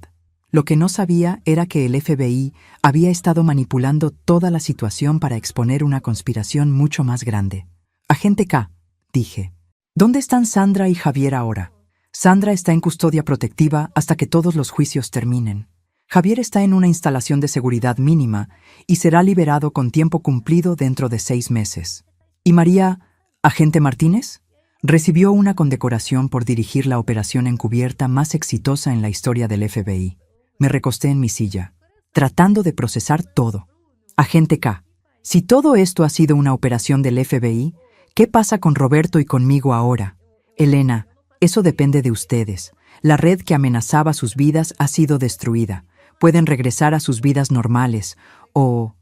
Lo que no sabía era que el FBI había estado manipulando toda la situación para exponer una conspiración mucho más grande. Agente K, dije, ¿dónde están Sandra y Javier ahora? Sandra está en custodia protectiva hasta que todos los juicios terminen. Javier está en una instalación de seguridad mínima y será liberado con tiempo cumplido dentro de 6 meses. ¿Y María, agente Martínez? Recibió una condecoración por dirigir la operación encubierta más exitosa en la historia del FBI. Me recosté en mi silla, tratando de procesar todo. Agente K, si todo esto ha sido una operación del FBI, ¿qué pasa con Roberto y conmigo ahora? Elena, eso depende de ustedes. La red que amenazaba sus vidas ha sido destruida. Pueden regresar a sus vidas normales, o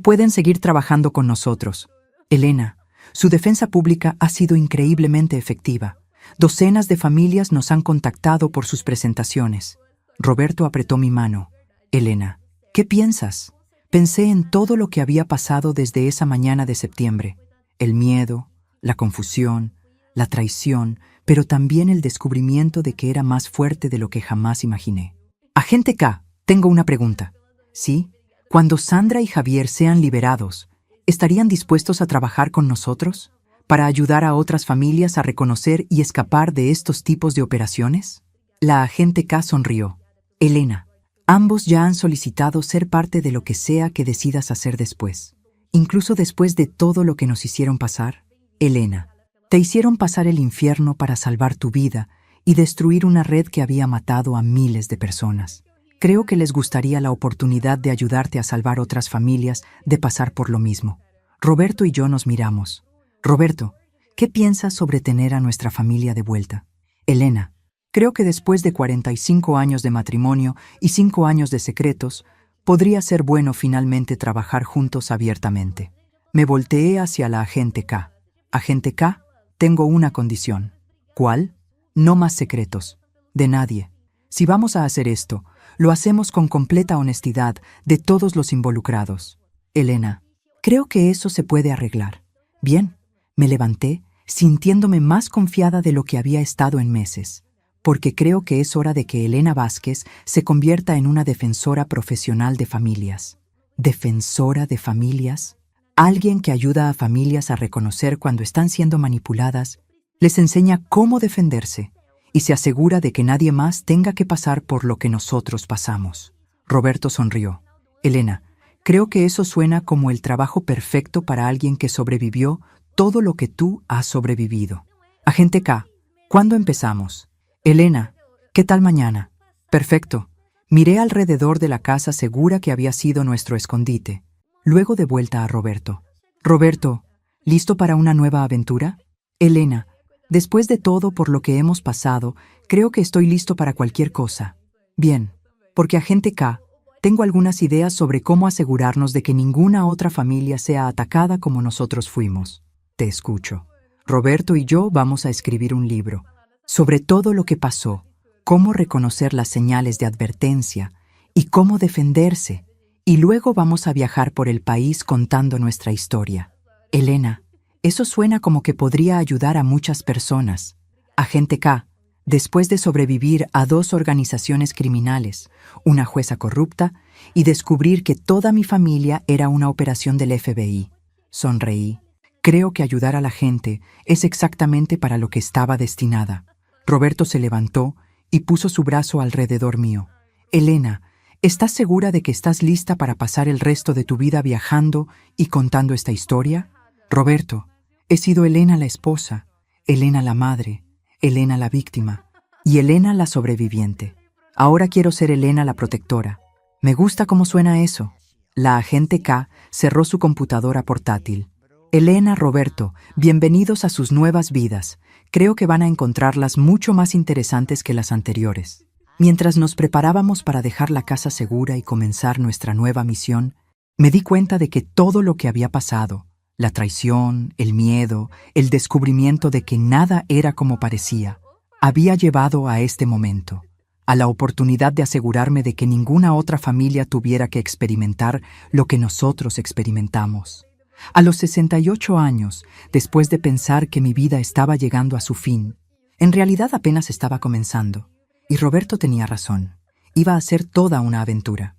pueden seguir trabajando con nosotros. Elena, su defensa pública ha sido increíblemente efectiva. Docenas de familias nos han contactado por sus presentaciones. Roberto apretó mi mano. Elena, ¿qué piensas? Pensé en todo lo que había pasado desde esa mañana de septiembre. el miedo, la confusión, la traición, pero también el descubrimiento de que era más fuerte de lo que jamás imaginé. Agente K, tengo una pregunta. ¿Sí? Cuando Sandra y Javier sean liberados, ¿estarían dispuestos a trabajar con nosotros para ayudar a otras familias a reconocer y escapar de estos tipos de operaciones? La agente K sonrió. Elena, ambos ya han solicitado ser parte de lo que sea que decidas hacer después. Incluso después de todo lo que nos hicieron pasar. Elena, te hicieron pasar el infierno para salvar tu vida y destruir una red que había matado a miles de personas. Creo que les gustaría la oportunidad de ayudarte a salvar otras familias de pasar por lo mismo. Roberto y yo nos miramos. Roberto, ¿qué piensas sobre tener a nuestra familia de vuelta? Elena, creo que después de 45 años de matrimonio y 5 años de secretos, podría ser bueno finalmente trabajar juntos abiertamente. Me volteé hacia la agente K. Agente K, tengo una condición. ¿Cuál? No más secretos. De nadie. Si vamos a hacer esto, lo hacemos con completa honestidad de todos los involucrados. Elena, creo que eso se puede arreglar. Bien, me levanté, sintiéndome más confiada de lo que había estado en meses, porque creo que es hora de que Elena Vázquez se convierta en una defensora profesional de familias. ¿Defensora de familias? Alguien que ayuda a familias a reconocer cuando están siendo manipuladas, les enseña cómo defenderse y se asegura de que nadie más tenga que pasar por lo que nosotros pasamos. Roberto sonrió. Elena, creo que eso suena como el trabajo perfecto para alguien que sobrevivió todo lo que tú has sobrevivido. Agente K, ¿cuándo empezamos? Elena, ¿qué tal mañana? Perfecto. Miré alrededor de la casa segura que había sido nuestro escondite. Luego de vuelta a Roberto. Roberto, ¿listo para una nueva aventura? Elena, después de todo por lo que hemos pasado, creo que estoy listo para cualquier cosa. Bien, porque agente K, tengo algunas ideas sobre cómo asegurarnos de que ninguna otra familia sea atacada como nosotros fuimos. Te escucho. Roberto y yo vamos a escribir un libro sobre todo lo que pasó, cómo reconocer las señales de advertencia y cómo defenderse. Y luego vamos a viajar por el país contando nuestra historia. Elena, eso suena como que podría ayudar a muchas personas. Agente K, después de sobrevivir a 2 organizaciones criminales, una jueza corrupta y descubrir que toda mi familia era una operación del FBI. Sonreí. Creo que ayudar a la gente es exactamente para lo que estaba destinada. Roberto se levantó y puso su brazo alrededor mío. Elena, ¿estás segura de que estás lista para pasar el resto de tu vida viajando y contando esta historia? Roberto, he sido Elena la esposa, Elena la madre, Elena la víctima y Elena la sobreviviente. Ahora quiero ser Elena la protectora. Me gusta cómo suena eso. La agente K cerró su computadora portátil. Elena, Roberto, bienvenidos a sus nuevas vidas. Creo que van a encontrarlas mucho más interesantes que las anteriores. Mientras nos preparábamos para dejar la casa segura y comenzar nuestra nueva misión, me di cuenta de que todo lo que había pasado, la traición, el miedo, el descubrimiento de que nada era como parecía, había llevado a este momento, a la oportunidad de asegurarme de que ninguna otra familia tuviera que experimentar lo que nosotros experimentamos. A los 68 años, después de pensar que mi vida estaba llegando a su fin, en realidad apenas estaba comenzando. Y Roberto tenía razón. Iba a ser toda una aventura.